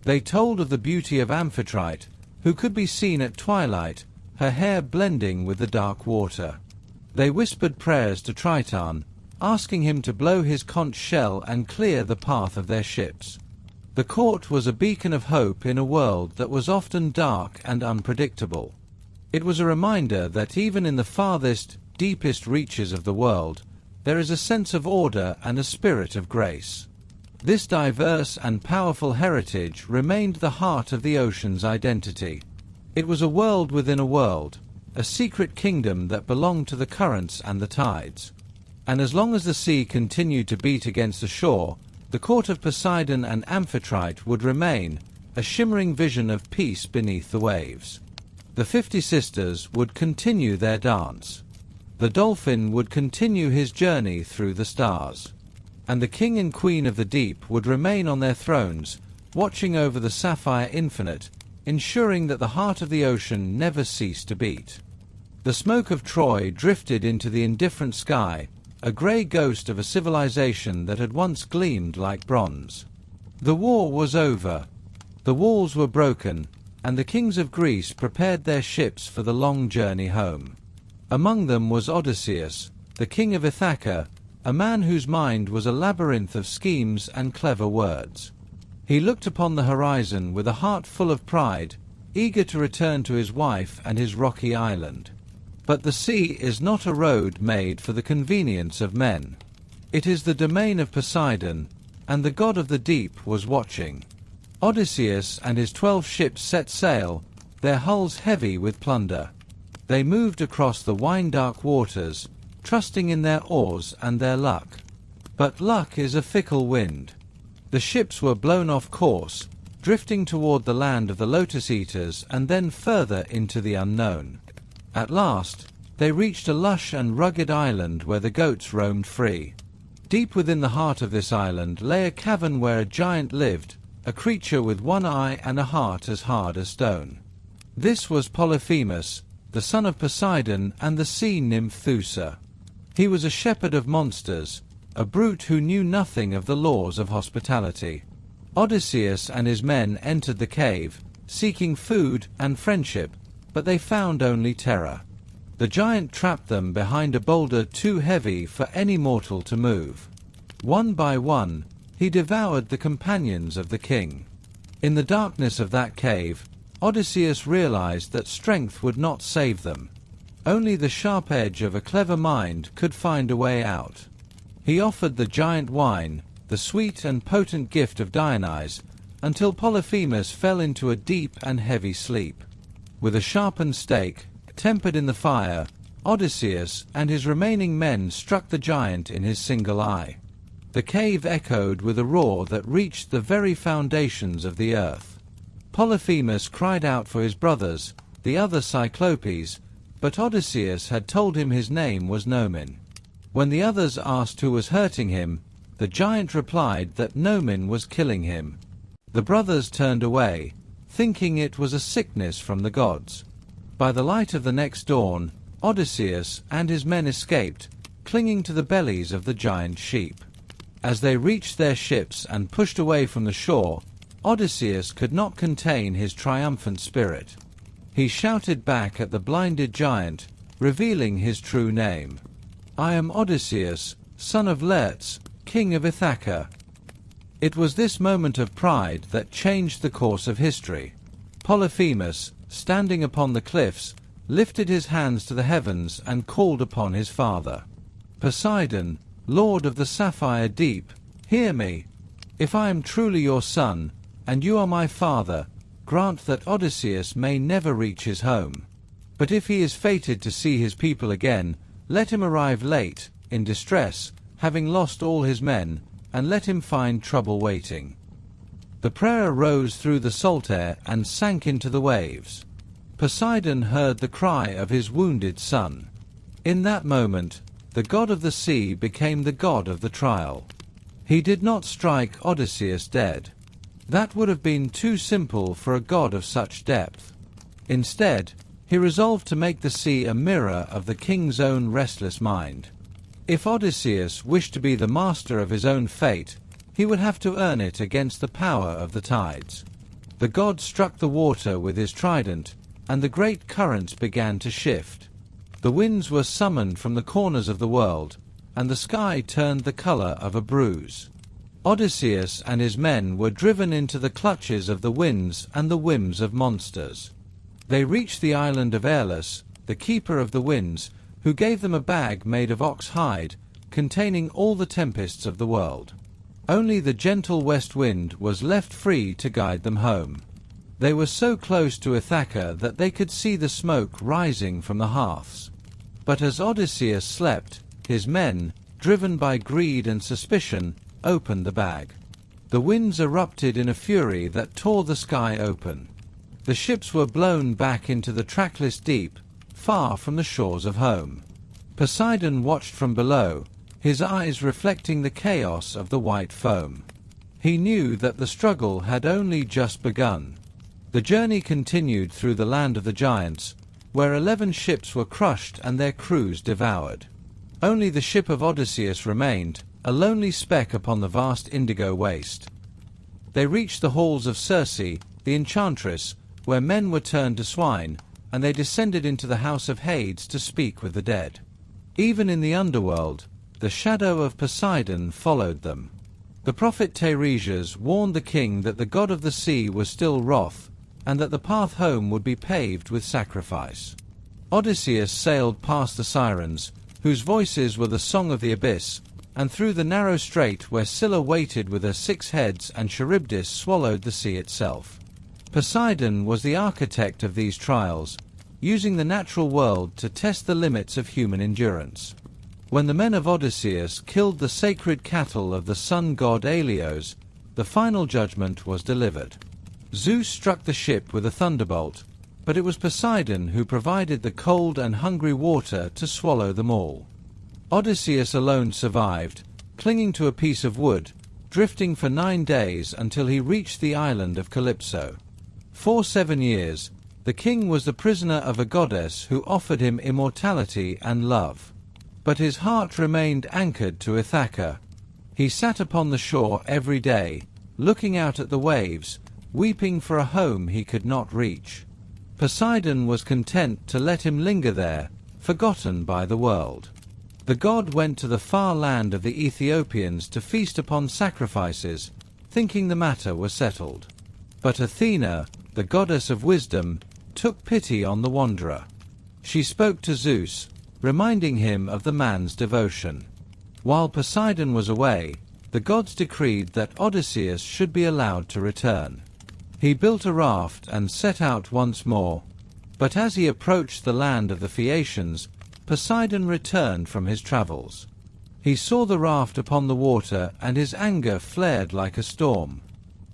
They told of the beauty of Amphitrite, who could be seen at twilight, her hair blending with the dark water. They whispered prayers to Triton, asking him to blow his conch shell and clear the path of their ships. The court was a beacon of hope in a world that was often dark and unpredictable. It was a reminder that even in the farthest, deepest reaches of the world, there is a sense of order and a spirit of grace. This diverse and powerful heritage remained the heart of the ocean's identity. It was a world within a world, a secret kingdom that belonged to the currents and the tides. And as long as the sea continued to beat against the shore, the court of Poseidon and Amphitrite would remain, a shimmering vision of peace beneath the waves. The 50 sisters would continue their dance. The dolphin would continue his journey through the stars. And the king and queen of the deep would remain on their thrones, watching over the sapphire infinite, ensuring that the heart of the ocean never ceased to beat. The smoke of Troy drifted into the indifferent sky, a grey ghost of a civilization that had once gleamed like bronze. The war was over. The walls were broken, and the kings of Greece prepared their ships for the long journey home. Among them was Odysseus, the king of Ithaca, a man whose mind was a labyrinth of schemes and clever words. He looked upon the horizon with a heart full of pride, eager to return to his wife and his rocky island. But the sea is not a road made for the convenience of men. It is the domain of Poseidon, and the god of the deep was watching. Odysseus and his 12 ships set sail, their hulls heavy with plunder. They moved across the wine-dark waters, trusting in their oars and their luck. But luck is a fickle wind. The ships were blown off course, drifting toward the land of the Lotus Eaters and then further into the unknown. At last, they reached a lush and rugged island where the goats roamed free. Deep within the heart of this island lay a cavern where a giant lived, a creature with one eye and a heart as hard as stone. This was Polyphemus, the son of Poseidon and the sea nymph Thoosa. He was a shepherd of monsters, a brute who knew nothing of the laws of hospitality. Odysseus and his men entered the cave, seeking food and friendship, but they found only terror. The giant trapped them behind a boulder too heavy for any mortal to move. One by one, he devoured the companions of the king. In the darkness of that cave, Odysseus realized that strength would not save them. Only the sharp edge of a clever mind could find a way out. He offered the giant wine, the sweet and potent gift of Dionysus, until Polyphemus fell into a deep and heavy sleep. With a sharpened stake, tempered in the fire, Odysseus and his remaining men struck the giant in his single eye. The cave echoed with a roar that reached the very foundations of the earth. Polyphemus cried out for his brothers, the other Cyclopes, but Odysseus had told him his name was Nomen. When the others asked who was hurting him, the giant replied that Nomen was killing him. The brothers turned away, thinking it was a sickness from the gods. By the light of the next dawn, Odysseus and his men escaped, clinging to the bellies of the giant sheep. As they reached their ships and pushed away from the shore, Odysseus could not contain his triumphant spirit. He shouted back at the blinded giant, revealing his true name. "I am Odysseus, son of Laertes, king of Ithaca." It was this moment of pride that changed the course of history. Polyphemus, standing upon the cliffs, lifted his hands to the heavens and called upon his father. "Poseidon, lord of the sapphire deep, hear me. If I am truly your son, and you are my father, grant that Odysseus may never reach his home. But if he is fated to see his people again, let him arrive late, in distress, having lost all his men, and let him find trouble waiting." The prayer rose through the salt air and sank into the waves. Poseidon heard the cry of his wounded son. In that moment, the god of the sea became the god of the trial. He did not strike Odysseus dead. That would have been too simple for a god of such depth. Instead, he resolved to make the sea a mirror of the king's own restless mind. If Odysseus wished to be the master of his own fate, he would have to earn it against the power of the tides. The god struck the water with his trident, and the great currents began to shift. The winds were summoned from the corners of the world, and the sky turned the color of a bruise. Odysseus and his men were driven into the clutches of the winds and the whims of monsters. They reached the island of Aeolus, the keeper of the winds, who gave them a bag made of ox hide, containing all the tempests of the world. Only the gentle west wind was left free to guide them home. They were so close to Ithaca that they could see the smoke rising from the hearths. But as Odysseus slept, his men, driven by greed and suspicion, opened the bag. The winds erupted in a fury that tore the sky open. The ships were blown back into the trackless deep, far from the shores of home. Poseidon watched from below, his eyes reflecting the chaos of the white foam. He knew that the struggle had only just begun. The journey continued through the land of the giants, where 11 ships were crushed and their crews devoured. Only the ship of Odysseus remained, a lonely speck upon the vast indigo waste. They reached the halls of Circe, the enchantress, where men were turned to swine, and they descended into the house of Hades to speak with the dead. Even in the underworld, the shadow of Poseidon followed them. The prophet Teiresias warned the king that the god of the sea was still wroth, and that the path home would be paved with sacrifice. Odysseus sailed past the sirens, whose voices were the song of the abyss, and through the narrow strait where Scylla waited with her 6 heads and Charybdis swallowed the sea itself. Poseidon was the architect of these trials, using the natural world to test the limits of human endurance. When the men of Odysseus killed the sacred cattle of the sun god Helios, the final judgment was delivered. Zeus struck the ship with a thunderbolt, but it was Poseidon who provided the cold and hungry water to swallow them all. Odysseus alone survived, clinging to a piece of wood, drifting for 9 days until he reached the island of Calypso. For 7 years, the king was the prisoner of a goddess who offered him immortality and love. But his heart remained anchored to Ithaca. He sat upon the shore every day, looking out at the waves, weeping for a home he could not reach. Poseidon was content to let him linger there, forgotten by the world. The god went to the far land of the Ethiopians to feast upon sacrifices, thinking the matter was settled. But Athena, the goddess of wisdom, took pity on the wanderer. She spoke to Zeus, reminding him of the man's devotion. While Poseidon was away, the gods decreed that Odysseus should be allowed to return. He built a raft and set out once more, but as he approached the land of the Phaeacians, Poseidon returned from his travels. He saw the raft upon the water, and his anger flared like a storm.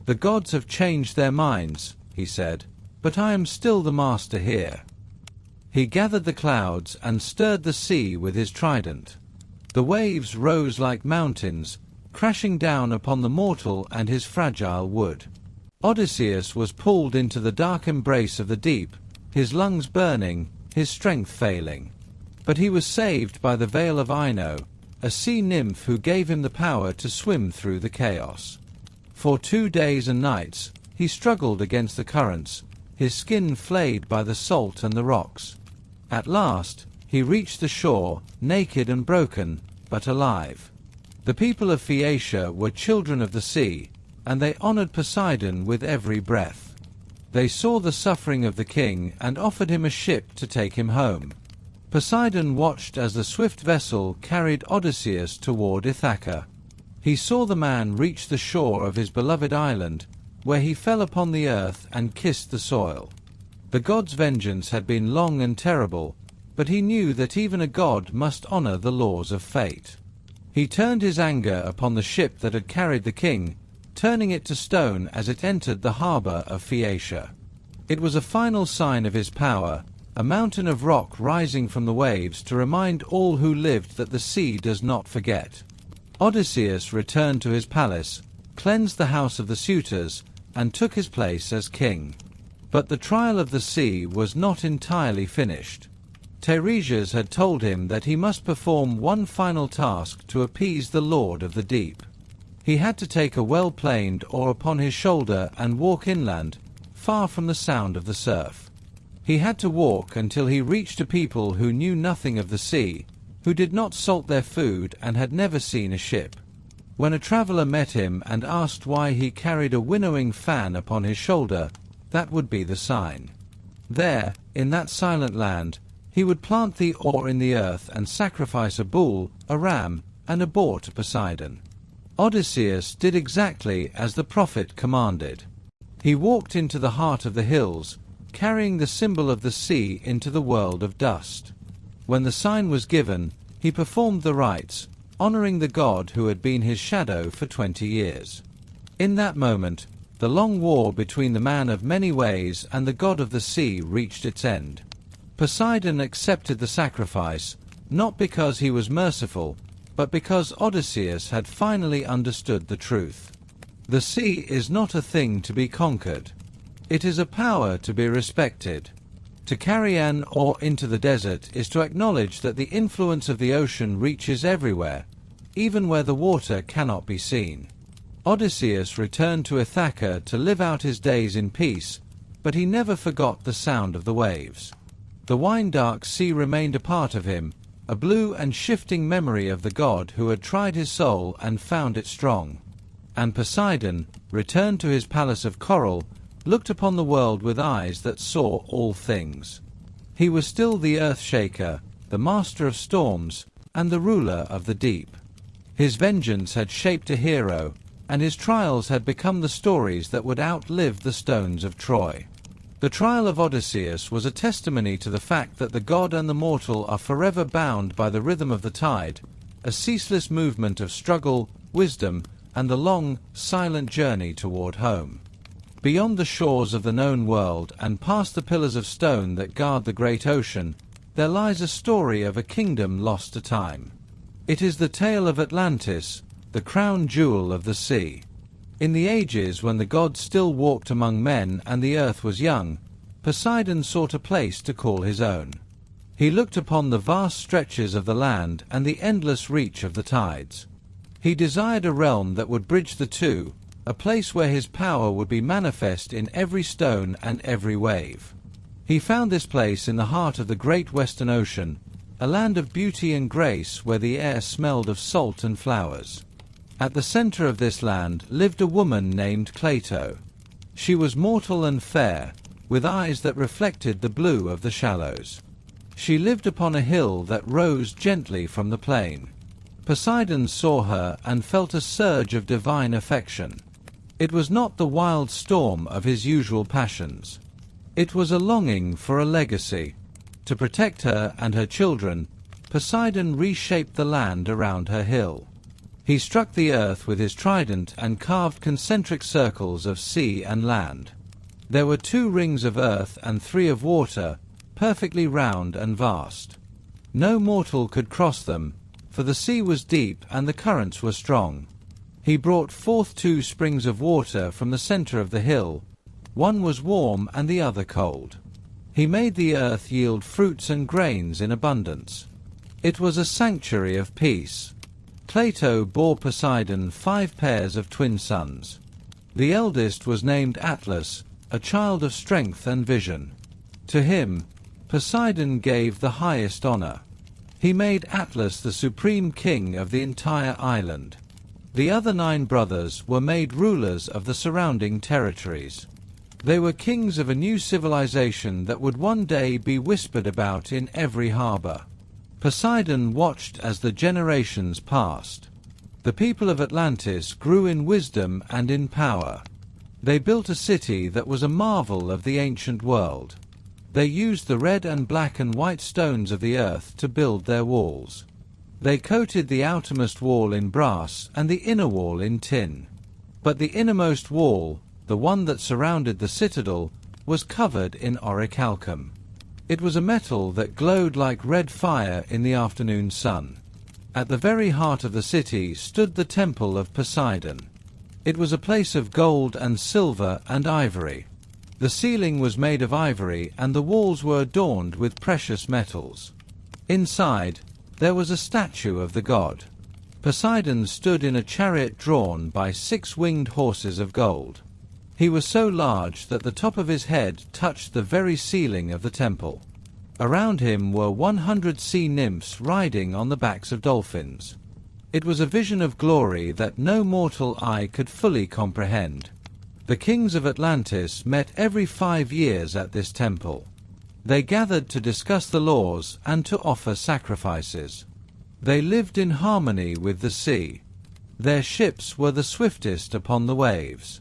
"The gods have changed their minds," he said, "but I am still the master here." He gathered the clouds and stirred the sea with his trident. The waves rose like mountains, crashing down upon the mortal and his fragile wood. Odysseus was pulled into the dark embrace of the deep, his lungs burning, his strength failing. But he was saved by the veil of Ino, a sea nymph who gave him the power to swim through the chaos. For 2 days and nights, he struggled against the currents, his skin flayed by the salt and the rocks. At last, he reached the shore, naked and broken, but alive. The people of Phaeacia were children of the sea, and they honored Poseidon with every breath. They saw the suffering of the king and offered him a ship to take him home. Poseidon watched as the swift vessel carried Odysseus toward Ithaca. He saw the man reach the shore of his beloved island, where he fell upon the earth and kissed the soil. The god's vengeance had been long and terrible, but he knew that even a god must honor the laws of fate. He turned his anger upon the ship that had carried the king, turning it to stone as it entered the harbor of Phaeacia. It was a final sign of his power, a mountain of rock rising from the waves to remind all who lived that the sea does not forget. Odysseus returned to his palace, cleansed the house of the suitors, and took his place as king. But the trial of the sea was not entirely finished. Teiresias had told him that he must perform one final task to appease the lord of the deep. He had to take a well-planed oar upon his shoulder and walk inland, far from the sound of the surf. He had to walk until he reached a people who knew nothing of the sea, who did not salt their food and had never seen a ship. When a traveler met him and asked why he carried a winnowing fan upon his shoulder, that would be the sign. There, in that silent land, he would plant the oar in the earth and sacrifice a bull, a ram, and a boar to Poseidon. Odysseus did exactly as the prophet commanded. He walked into the heart of the hills, carrying the symbol of the sea into the world of dust. When the sign was given, he performed the rites, honoring the god who had been his shadow for 20 years. In that moment, the long war between the man of many ways and the god of the sea reached its end. Poseidon accepted the sacrifice, not because he was merciful, but because Odysseus had finally understood the truth. The sea is not a thing to be conquered. It is a power to be respected. To carry an oar into the desert is to acknowledge that the influence of the ocean reaches everywhere, even where the water cannot be seen. Odysseus returned to Ithaca to live out his days in peace, but he never forgot the sound of the waves. The wine-dark sea remained a part of him, a blue and shifting memory of the god who had tried his soul and found it strong. And Poseidon, returned to his palace of coral, looked upon the world with eyes that saw all things. He was still the earth-shaker, the master of storms, and the ruler of the deep. His vengeance had shaped a hero, and his trials had become the stories that would outlive the stones of Troy. The trial of Odysseus was a testimony to the fact that the god and the mortal are forever bound by the rhythm of the tide, a ceaseless movement of struggle, wisdom, and the long, silent journey toward home. Beyond the shores of the known world and past the pillars of stone that guard the great ocean, there lies a story of a kingdom lost to time. It is the tale of Atlantis, the crown jewel of the sea. In the ages when the gods still walked among men and the earth was young, Poseidon sought a place to call his own. He looked upon the vast stretches of the land and the endless reach of the tides. He desired a realm that would bridge the two, a place where his power would be manifest in every stone and every wave. He found this place in the heart of the great Western Ocean, a land of beauty and grace where the air smelled of salt and flowers. At the center of this land lived a woman named Cleito. She was mortal and fair, with eyes that reflected the blue of the shallows. She lived upon a hill that rose gently from the plain. Poseidon saw her and felt a surge of divine affection. It was not the wild storm of his usual passions. It was a longing for a legacy. To protect her and her children, Poseidon reshaped the land around her hill. He struck the earth with his trident and carved concentric circles of sea and land. There were 2 rings of earth and 3 of water, perfectly round and vast. No mortal could cross them, for the sea was deep and the currents were strong. He brought forth 2 springs of water from the center of the hill. One was warm and the other cold. He made the earth yield fruits and grains in abundance. It was a sanctuary of peace. Cleito bore Poseidon 5 pairs of twin sons. The eldest was named Atlas, a child of strength and vision. To him, Poseidon gave the highest honor. He made Atlas the supreme king of the entire island. The other 9 brothers were made rulers of the surrounding territories. They were kings of a new civilization that would one day be whispered about in every harbor. Poseidon watched as the generations passed. The people of Atlantis grew in wisdom and in power. They built a city that was a marvel of the ancient world. They used the red and black and white stones of the earth to build their walls. They coated the outermost wall in brass and the inner wall in tin. But the innermost wall, the one that surrounded the citadel, was covered in orichalcum. It was a metal that glowed like red fire in the afternoon sun. At the very heart of the city stood the temple of Poseidon. It was a place of gold and silver and ivory. The ceiling was made of ivory and the walls were adorned with precious metals. Inside, there was a statue of the god. Poseidon stood in a chariot drawn by 6 winged horses of gold. He was so large that the top of his head touched the very ceiling of the temple. Around him were 100 sea nymphs riding on the backs of dolphins. It was a vision of glory that no mortal eye could fully comprehend. The kings of Atlantis met every 5 years at this temple. They gathered to discuss the laws and to offer sacrifices. They lived in harmony with the sea. Their ships were the swiftest upon the waves.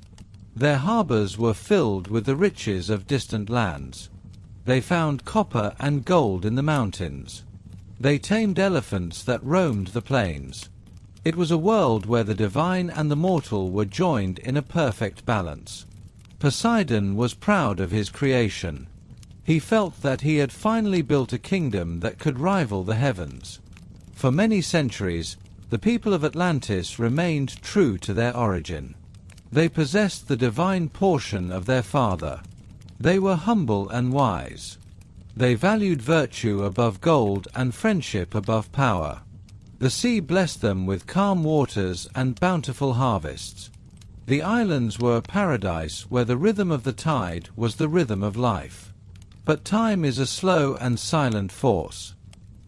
Their harbors were filled with the riches of distant lands. They found copper and gold in the mountains. They tamed elephants that roamed the plains. It was a world where the divine and the mortal were joined in a perfect balance. Poseidon was proud of his creation. He felt that he had finally built a kingdom that could rival the heavens. For many centuries, the people of Atlantis remained true to their origin. They possessed the divine portion of their father. They were humble and wise. They valued virtue above gold and friendship above power. The sea blessed them with calm waters and bountiful harvests. The islands were a paradise where the rhythm of the tide was the rhythm of life. But time is a slow and silent force.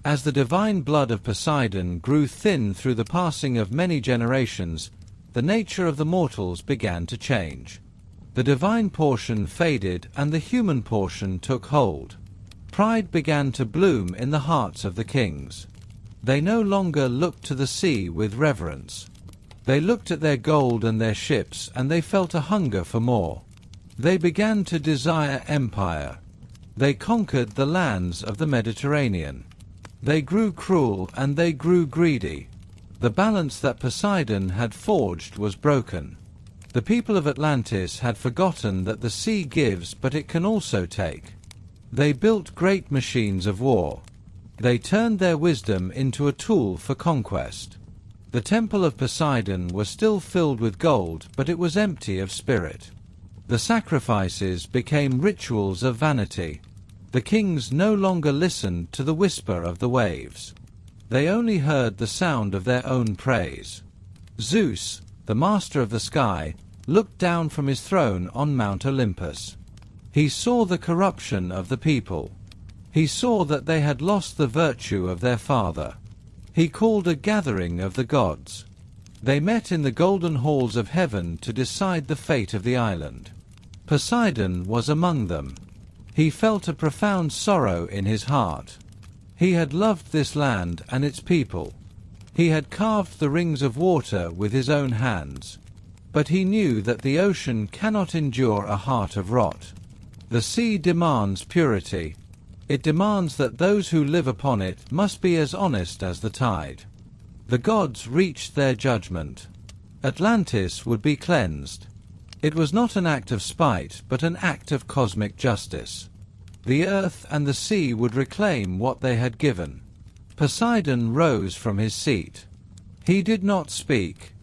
As the divine blood of Poseidon grew thin through the passing of many generations, the nature of the mortals began to change. The divine portion faded and the human portion took hold. Pride began to bloom in the hearts of the kings. They no longer looked to the sea with reverence. They looked at their gold and their ships, and they felt a hunger for more. They began to desire empire. They conquered the lands of the Mediterranean. They grew cruel and they grew greedy. The balance that Poseidon had forged was broken. The people of Atlantis had forgotten that the sea gives, but it can also take. They built great machines of war. They turned their wisdom into a tool for conquest. The temple of Poseidon was still filled with gold, but it was empty of spirit. The sacrifices became rituals of vanity. The kings no longer listened to the whisper of the waves. They only heard the sound of their own praise. Zeus, the master of the sky, looked down from his throne on Mount Olympus. He saw the corruption of the people. He saw that they had lost the virtue of their father. He called a gathering of the gods. They met in the golden halls of heaven to decide the fate of the island. Poseidon was among them. He felt a profound sorrow in his heart. He had loved this land and its people. He had carved the rings of water with his own hands. But he knew that the ocean cannot endure a heart of rot. The sea demands purity. It demands that those who live upon it must be as honest as the tide. The gods reached their judgment. Atlantis would be cleansed. It was not an act of spite, but an act of cosmic justice. The earth and the sea would reclaim what they had given. Poseidon rose from his seat. He did not speak.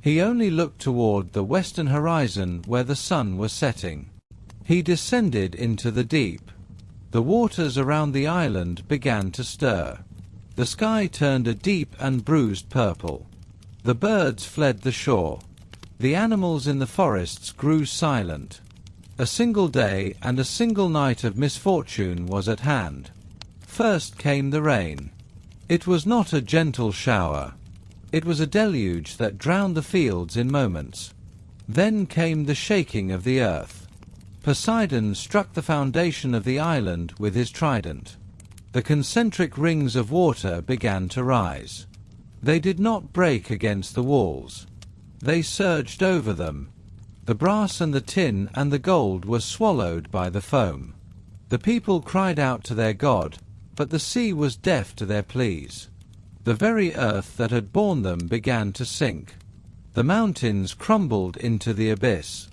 He only looked toward the western horizon where the sun was setting. He descended into the deep. The waters around the island began to stir. The sky turned a deep and bruised purple. The birds fled the shore. The animals in the forests grew silent. A single day and a single night of misfortune was at hand. First came the rain. It was not a gentle shower. It was a deluge that drowned the fields in moments. Then came the shaking of the earth. Poseidon struck the foundation of the island with his trident. The concentric rings of water began to rise. They did not break against the walls. They surged over them. The brass and the tin and the gold were swallowed by the foam. The people cried out to their god, but the sea was deaf to their pleas. The very earth that had borne them began to sink. The mountains crumbled into the abyss.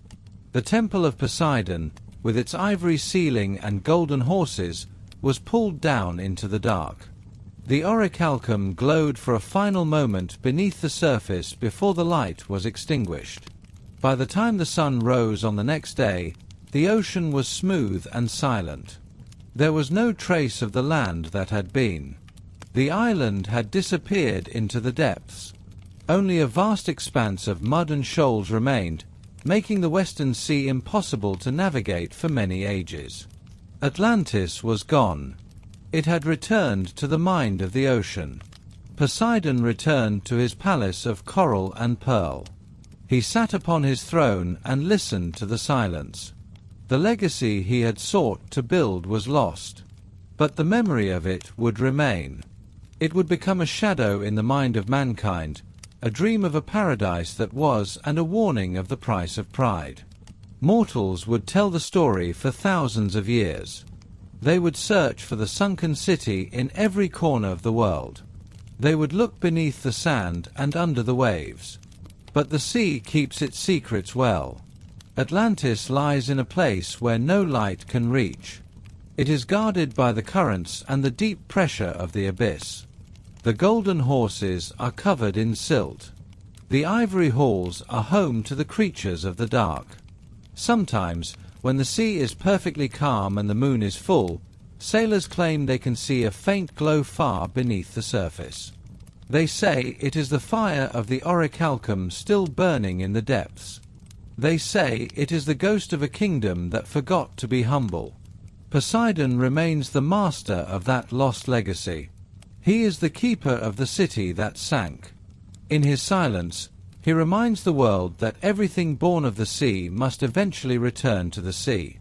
The temple of Poseidon, with its ivory ceiling and golden horses, was pulled down into the dark. The orichalcum glowed for a final moment beneath the surface before the light was extinguished. By the time the sun rose on the next day, the ocean was smooth and silent. There was no trace of the land that had been. The island had disappeared into the depths. Only a vast expanse of mud and shoals remained, making the western sea impossible to navigate for many ages. Atlantis was gone. It had returned to the mind of the ocean. Poseidon returned to his palace of coral and pearl. He sat upon his throne and listened to the silence. The legacy he had sought to build was lost, but the memory of it would remain. It would become a shadow in the mind of mankind, a dream of a paradise that was and a warning of the price of pride. Mortals would tell the story for thousands of years. They would search for the sunken city in every corner of the world. They would look beneath the sand and under the waves. But the sea keeps its secrets well. Atlantis lies in a place where no light can reach. It is guarded by the currents and the deep pressure of the abyss. The golden horses are covered in silt. The ivory halls are home to the creatures of the dark. Sometimes, when the sea is perfectly calm and the moon is full, sailors claim they can see a faint glow far beneath the surface. They say it is the fire of the orichalcum still burning in the depths. They say it is the ghost of a kingdom that forgot to be humble. Poseidon remains the master of that lost legacy. He is the keeper of the city that sank. In his silence, he reminds the world that everything born of the sea must eventually return to the sea.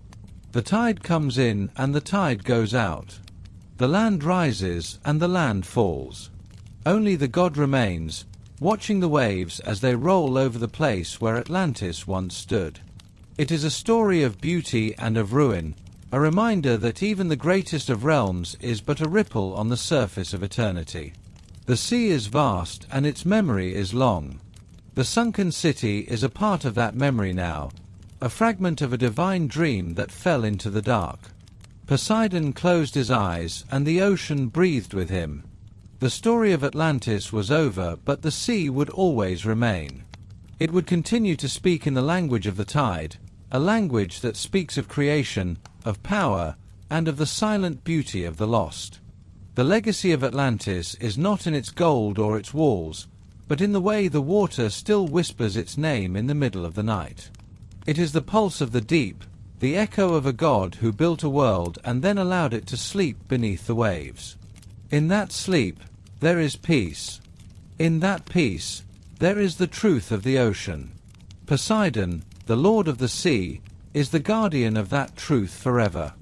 The tide comes in and the tide goes out. The land rises and the land falls. Only the god remains, watching the waves as they roll over the place where Atlantis once stood. It is a story of beauty and of ruin, a reminder that even the greatest of realms is but a ripple on the surface of eternity. The sea is vast and its memory is long. The sunken city is a part of that memory now, a fragment of a divine dream that fell into the dark. Poseidon closed his eyes and the ocean breathed with him. The story of Atlantis was over, but the sea would always remain. It would continue to speak in the language of the tide, a language that speaks of creation, of power, and of the silent beauty of the lost. The legacy of Atlantis is not in its gold or its walls, but in the way the water still whispers its name in the middle of the night. It is the pulse of the deep, the echo of a god who built a world and then allowed it to sleep beneath the waves. In that sleep, there is peace. In that peace, there is the truth of the ocean. Poseidon, the lord of the sea, is the guardian of that truth forever.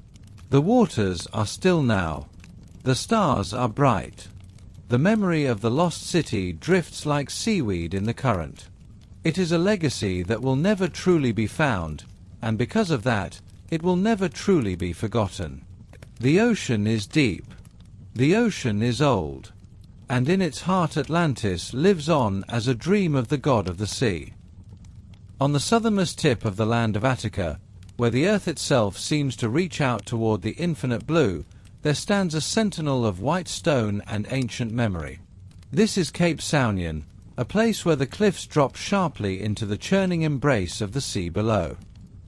The waters are still now. The stars are bright. The memory of the lost city drifts like seaweed in the current. It is a legacy that will never truly be found, and because of that, it will never truly be forgotten. The ocean is deep. The ocean is old. And in its heart Atlantis lives on as a dream of the god of the sea. On the southernmost tip of the land of Attica, where the earth itself seems to reach out toward the infinite blue, there stands a sentinel of white stone and ancient memory. This is Cape Saunion, a place where the cliffs drop sharply into the churning embrace of the sea below.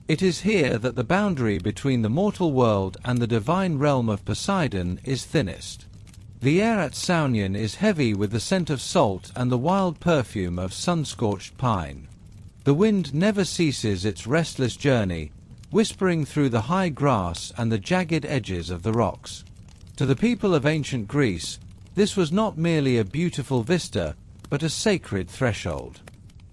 It is here that the boundary between the mortal world and the divine realm of Poseidon is thinnest. The air at Saunion is heavy with the scent of salt and the wild perfume of sun-scorched pine. The wind never ceases its restless journey, whispering through the high grass and the jagged edges of the rocks. To the people of ancient Greece, this was not merely a beautiful vista, but a sacred threshold.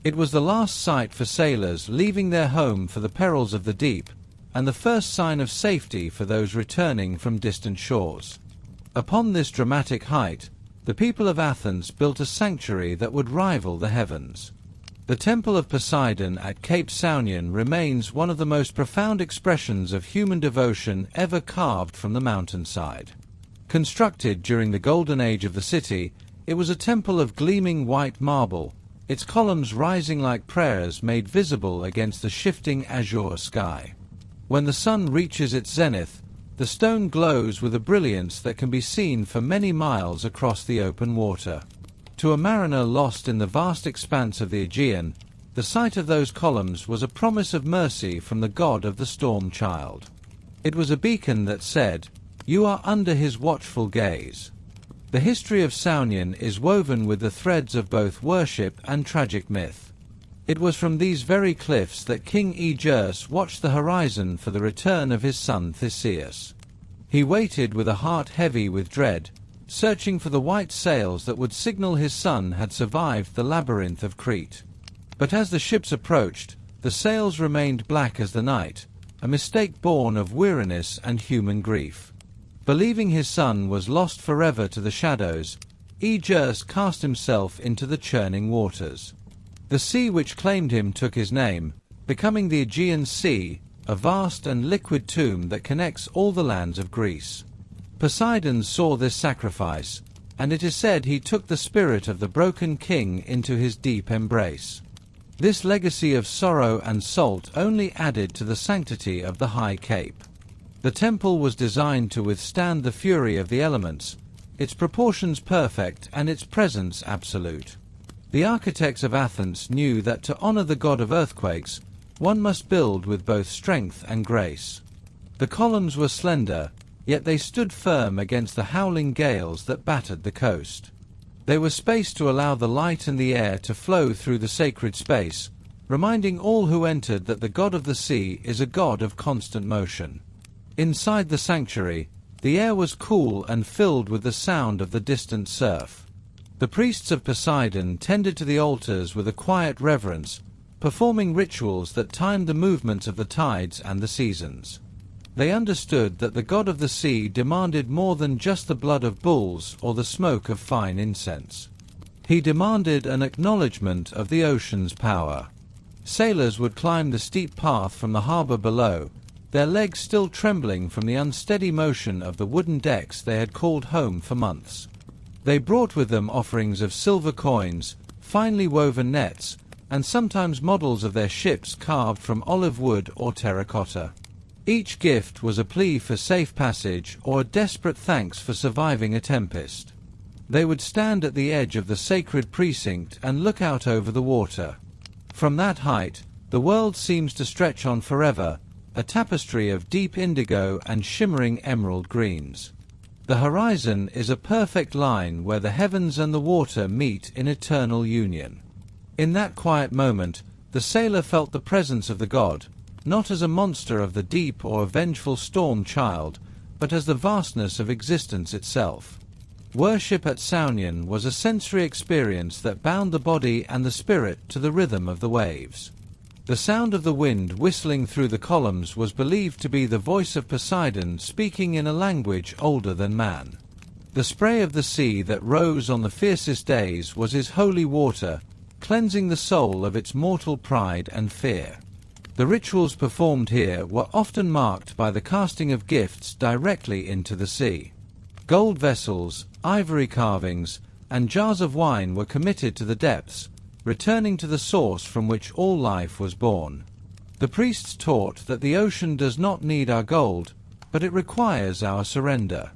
It was the last sight for sailors leaving their home for the perils of the deep, and the first sign of safety for those returning from distant shores. Upon this dramatic height, the people of Athens built a sanctuary that would rival the heavens. The Temple of Poseidon at Cape Saunion remains one of the most profound expressions of human devotion ever carved from the mountainside. Constructed during the golden age of the city, it was a temple of gleaming white marble, its columns rising like prayers made visible against the shifting azure sky. When the sun reaches its zenith, the stone glows with a brilliance that can be seen for many miles across the open water. To a mariner lost in the vast expanse of the Aegean, the sight of those columns was a promise of mercy from the god of the storm child. It was a beacon that said, "You are under his watchful gaze." The history of Saunion is woven with the threads of both worship and tragic myth. It was from these very cliffs that King Aegeus watched the horizon for the return of his son Theseus. He waited with a heart heavy with dread, searching for the white sails that would signal his son had survived the labyrinth of Crete. But as the ships approached, the sails remained black as the night, a mistake born of weariness and human grief. Believing his son was lost forever to the shadows, Aegeus cast himself into the churning waters. The sea which claimed him took his name, becoming the Aegean Sea, a vast and liquid tomb that connects all the lands of Greece. Poseidon saw this sacrifice, and it is said he took the spirit of the broken king into his deep embrace. This legacy of sorrow and salt only added to the sanctity of the high cape. The temple was designed to withstand the fury of the elements, its proportions perfect and its presence absolute. The architects of Athens knew that to honor the god of earthquakes, one must build with both strength and grace. The columns were slender, yet they stood firm against the howling gales that battered the coast. They were spaced to allow the light and the air to flow through the sacred space, reminding all who entered that the god of the sea is a god of constant motion. Inside the sanctuary, the air was cool and filled with the sound of the distant surf. The priests of Poseidon tended to the altars with a quiet reverence, performing rituals that timed the movements of the tides and the seasons. They understood that the god of the sea demanded more than just the blood of bulls or the smoke of fine incense. He demanded an acknowledgement of the ocean's power. Sailors would climb the steep path from the harbor below, their legs still trembling from the unsteady motion of the wooden decks they had called home for months. They brought with them offerings of silver coins, finely woven nets, and sometimes models of their ships carved from olive wood or terracotta. Each gift was a plea for safe passage or a desperate thanks for surviving a tempest. They would stand at the edge of the sacred precinct and look out over the water. From that height, the world seems to stretch on forever, a tapestry of deep indigo and shimmering emerald greens. The horizon is a perfect line where the heavens and the water meet in eternal union. In that quiet moment, the sailor felt the presence of the god, not as a monster of the deep or a vengeful storm child, but as the vastness of existence itself. Worship at Saunian was a sensory experience that bound the body and the spirit to the rhythm of the waves. The sound of the wind whistling through the columns was believed to be the voice of Poseidon speaking in a language older than man. The spray of the sea that rose on the fiercest days was his holy water, cleansing the soul of its mortal pride and fear. The rituals performed here were often marked by the casting of gifts directly into the sea. Gold vessels, ivory carvings, and jars of wine were committed to the depths, returning to the source from which all life was born. The priests taught that the ocean does not need our gold, but it requires our surrender.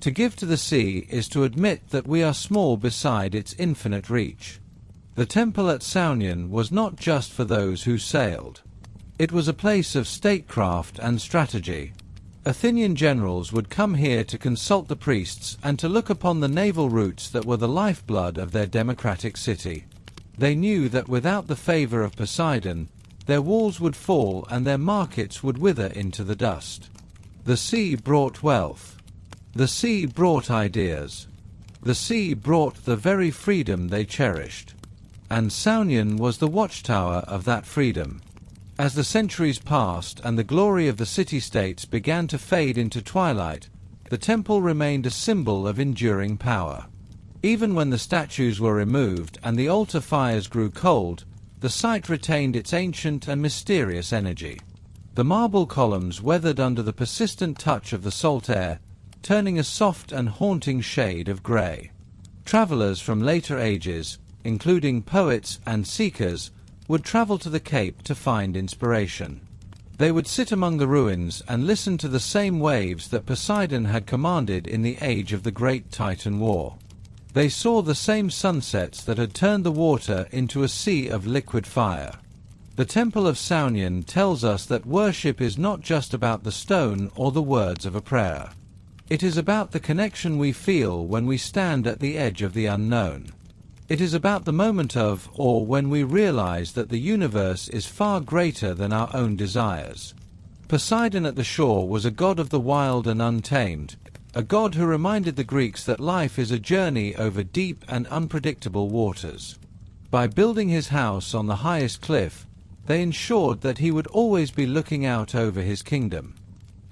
To give to the sea is to admit that we are small beside its infinite reach. The temple at Saunian was not just for those who sailed. It was a place of statecraft and strategy. Athenian generals would come here to consult the priests and to look upon the naval routes that were the lifeblood of their democratic city. They knew that without the favor of Poseidon, their walls would fall and their markets would wither into the dust. The sea brought wealth. The sea brought ideas. The sea brought the very freedom they cherished. And Saunian was the watchtower of that freedom. As the centuries passed and the glory of the city-states began to fade into twilight, the temple remained a symbol of enduring power. Even when the statues were removed and the altar fires grew cold, the site retained its ancient and mysterious energy. The marble columns weathered under the persistent touch of the salt air, turning a soft and haunting shade of grey. Travelers from later ages, including poets and seekers, would travel to the Cape to find inspiration. They would sit among the ruins and listen to the same waves that Poseidon had commanded in the age of the Great Titan War. They saw the same sunsets that had turned the water into a sea of liquid fire. The Temple of Saunian tells us that worship is not just about the stone or the words of a prayer. It is about the connection we feel when we stand at the edge of the unknown. It is about the moment of awe when we realize that the universe is far greater than our own desires. Poseidon at the shore was a god of the wild and untamed, a god who reminded the Greeks that life is a journey over deep and unpredictable waters. By building his house on the highest cliff, they ensured that he would always be looking out over his kingdom.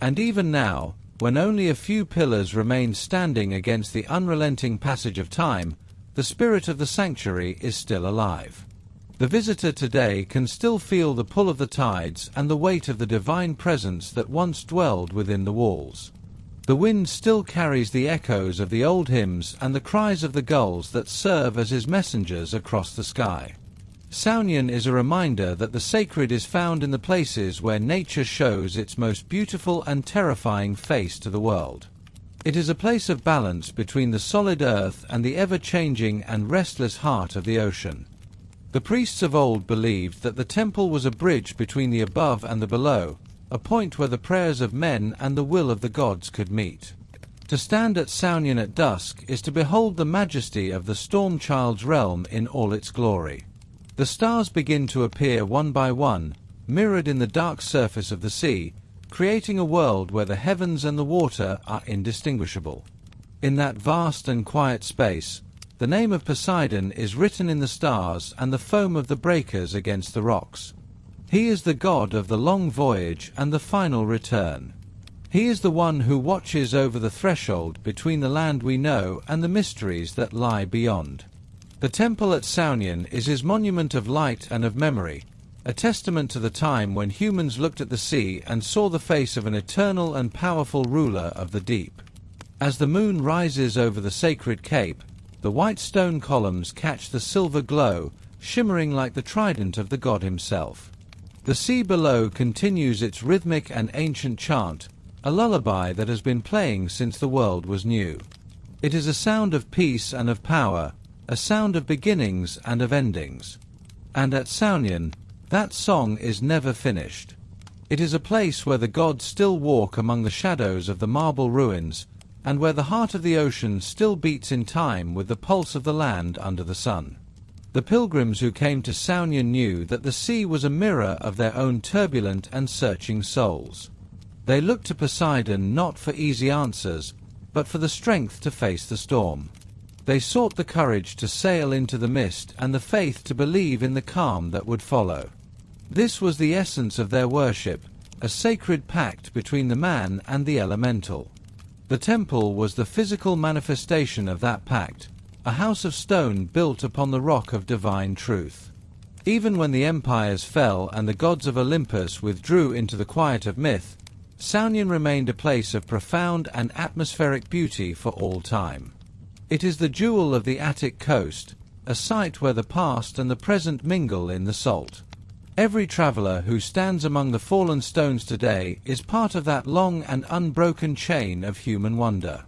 And even now, when only a few pillars remain standing against the unrelenting passage of time, the spirit of the sanctuary is still alive. The visitor today can still feel the pull of the tides and the weight of the divine presence that once dwelled within the walls. The wind still carries the echoes of the old hymns and the cries of the gulls that serve as his messengers across the sky. Saunian is a reminder that the sacred is found in the places where nature shows its most beautiful and terrifying face to the world. It is a place of balance between the solid earth and the ever-changing and restless heart of the ocean. The priests of old believed that the temple was a bridge between the above and the below, a point where the prayers of men and the will of the gods could meet. To stand at Saunian at dusk is to behold the majesty of the storm child's realm in all its glory. The stars begin to appear one by one, mirrored in the dark surface of the sea, creating a world where the heavens and the water are indistinguishable. In that vast and quiet space, the name of Poseidon is written in the stars and the foam of the breakers against the rocks. He is the god of the long voyage and the final return. He is the one who watches over the threshold between the land we know and the mysteries that lie beyond. The temple at Saunian is his monument of light and of memory, a testament to the time when humans looked at the sea and saw the face of an eternal and powerful ruler of the deep. As the moon rises over the sacred cape, the white stone columns catch the silver glow, shimmering like the trident of the god himself. The sea below continues its rhythmic and ancient chant, a lullaby that has been playing since the world was new. It is a sound of peace and of power, a sound of beginnings and of endings. And at Saunian, that song is never finished. It is a place where the gods still walk among the shadows of the marble ruins, and where the heart of the ocean still beats in time with the pulse of the land under the sun. The pilgrims who came to Saunian knew that the sea was a mirror of their own turbulent and searching souls. They looked to Poseidon not for easy answers, but for the strength to face the storm. They sought the courage to sail into the mist and the faith to believe in the calm that would follow. This was the essence of their worship, a sacred pact between the man and the elemental. The temple was the physical manifestation of that pact, a house of stone built upon the rock of divine truth. Even when the empires fell and the gods of Olympus withdrew into the quiet of myth, Saunian remained a place of profound and atmospheric beauty for all time. It is the jewel of the Attic coast, a site where the past and the present mingle in the salt. Every traveler who stands among the fallen stones today is part of that long and unbroken chain of human wonder.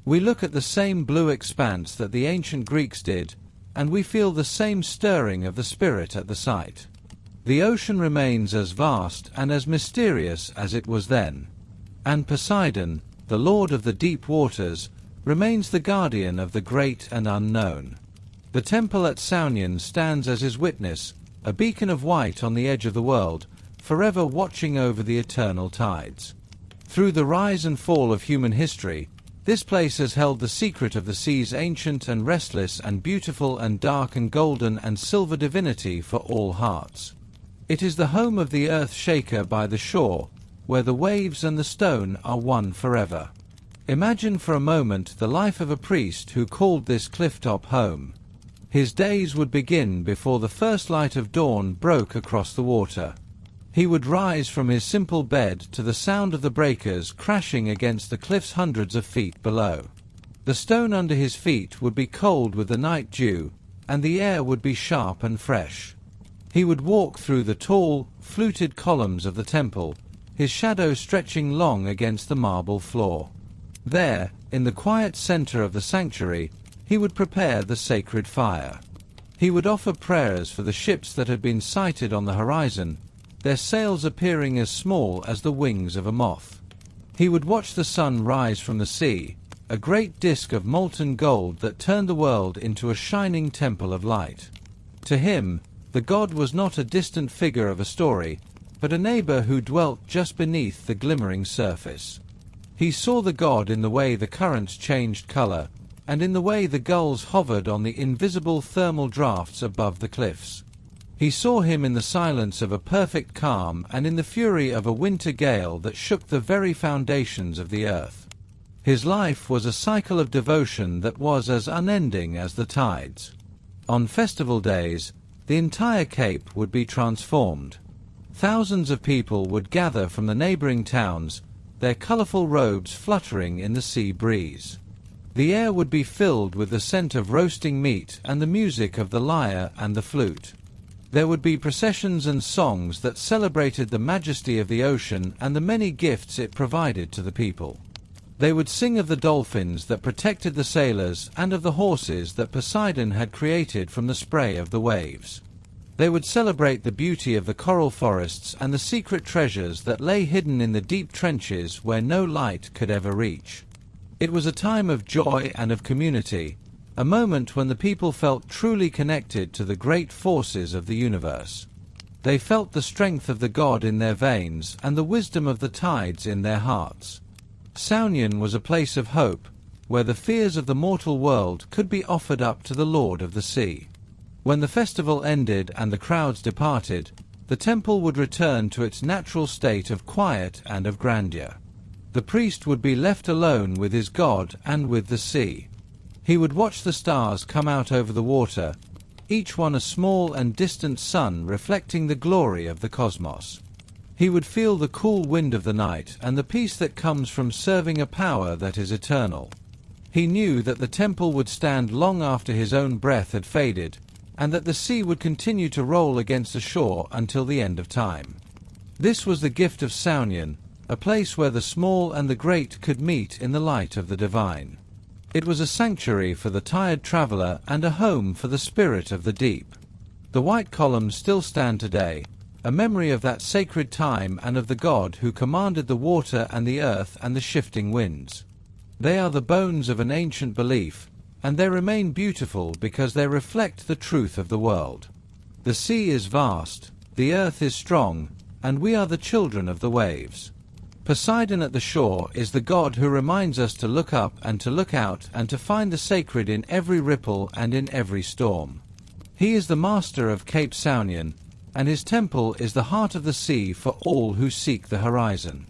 We look at the same blue expanse that the ancient Greeks did, and we feel the same stirring of the spirit at the sight. The ocean remains as vast and as mysterious as it was then. And Poseidon, the lord of the deep waters, remains the guardian of the great and unknown. The temple at Saunian stands as his witness, a beacon of white on the edge of the world, forever watching over the eternal tides. Through the rise and fall of human history, this place has held the secret of the sea's ancient and restless and beautiful and dark and golden and silver divinity for all hearts. It is the home of the earth shaker by the shore, where the waves and the stone are one forever. Imagine for a moment the life of a priest who called this clifftop home. His days would begin before the first light of dawn broke across the water. He would rise from his simple bed to the sound of the breakers crashing against the cliffs hundreds of feet below. The stone under his feet would be cold with the night dew, and the air would be sharp and fresh. He would walk through the tall, fluted columns of the temple, his shadow stretching long against the marble floor. There, in the quiet center of the sanctuary, he would prepare the sacred fire. He would offer prayers for the ships that had been sighted on the horizon, their sails appearing as small as the wings of a moth. He would watch the sun rise from the sea, a great disk of molten gold that turned the world into a shining temple of light. To him, the god was not a distant figure of a story, but a neighbor who dwelt just beneath the glimmering surface. He saw the god in the way the currents changed color, and in the way the gulls hovered on the invisible thermal drafts above the cliffs. He saw him in the silence of a perfect calm and in the fury of a winter gale that shook the very foundations of the earth. His life was a cycle of devotion that was as unending as the tides. On festival days, the entire cape would be transformed. Thousands of people would gather from the neighboring towns, their colorful robes fluttering in the sea breeze. The air would be filled with the scent of roasting meat and the music of the lyre and the flute. There would be processions and songs that celebrated the majesty of the ocean and the many gifts it provided to the people. They would sing of the dolphins that protected the sailors and of the horses that Poseidon had created from the spray of the waves. They would celebrate the beauty of the coral forests and the secret treasures that lay hidden in the deep trenches where no light could ever reach. It was a time of joy and of community, a moment when the people felt truly connected to the great forces of the universe. They felt the strength of the god in their veins and the wisdom of the tides in their hearts. Saunian was a place of hope, where the fears of the mortal world could be offered up to the Lord of the Sea. When the festival ended and the crowds departed, the temple would return to its natural state of quiet and of grandeur. The priest would be left alone with his god and with the sea. He would watch the stars come out over the water, each one a small and distant sun reflecting the glory of the cosmos. He would feel the cool wind of the night and the peace that comes from serving a power that is eternal. He knew that the temple would stand long after his own breath had faded, and that the sea would continue to roll against the shore until the end of time. This was the gift of Saunian, a place where the small and the great could meet in the light of the divine. It was a sanctuary for the tired traveler and a home for the spirit of the deep. The white columns still stand today, a memory of that sacred time and of the god who commanded the water and the earth and the shifting winds. They are the bones of an ancient belief, and they remain beautiful because they reflect the truth of the world. The sea is vast, the earth is strong, and we are the children of the waves. Poseidon at the shore is the god who reminds us to look up and to look out and to find the sacred in every ripple and in every storm. He is the master of Cape Saunion, and his temple is the heart of the sea for all who seek the horizon.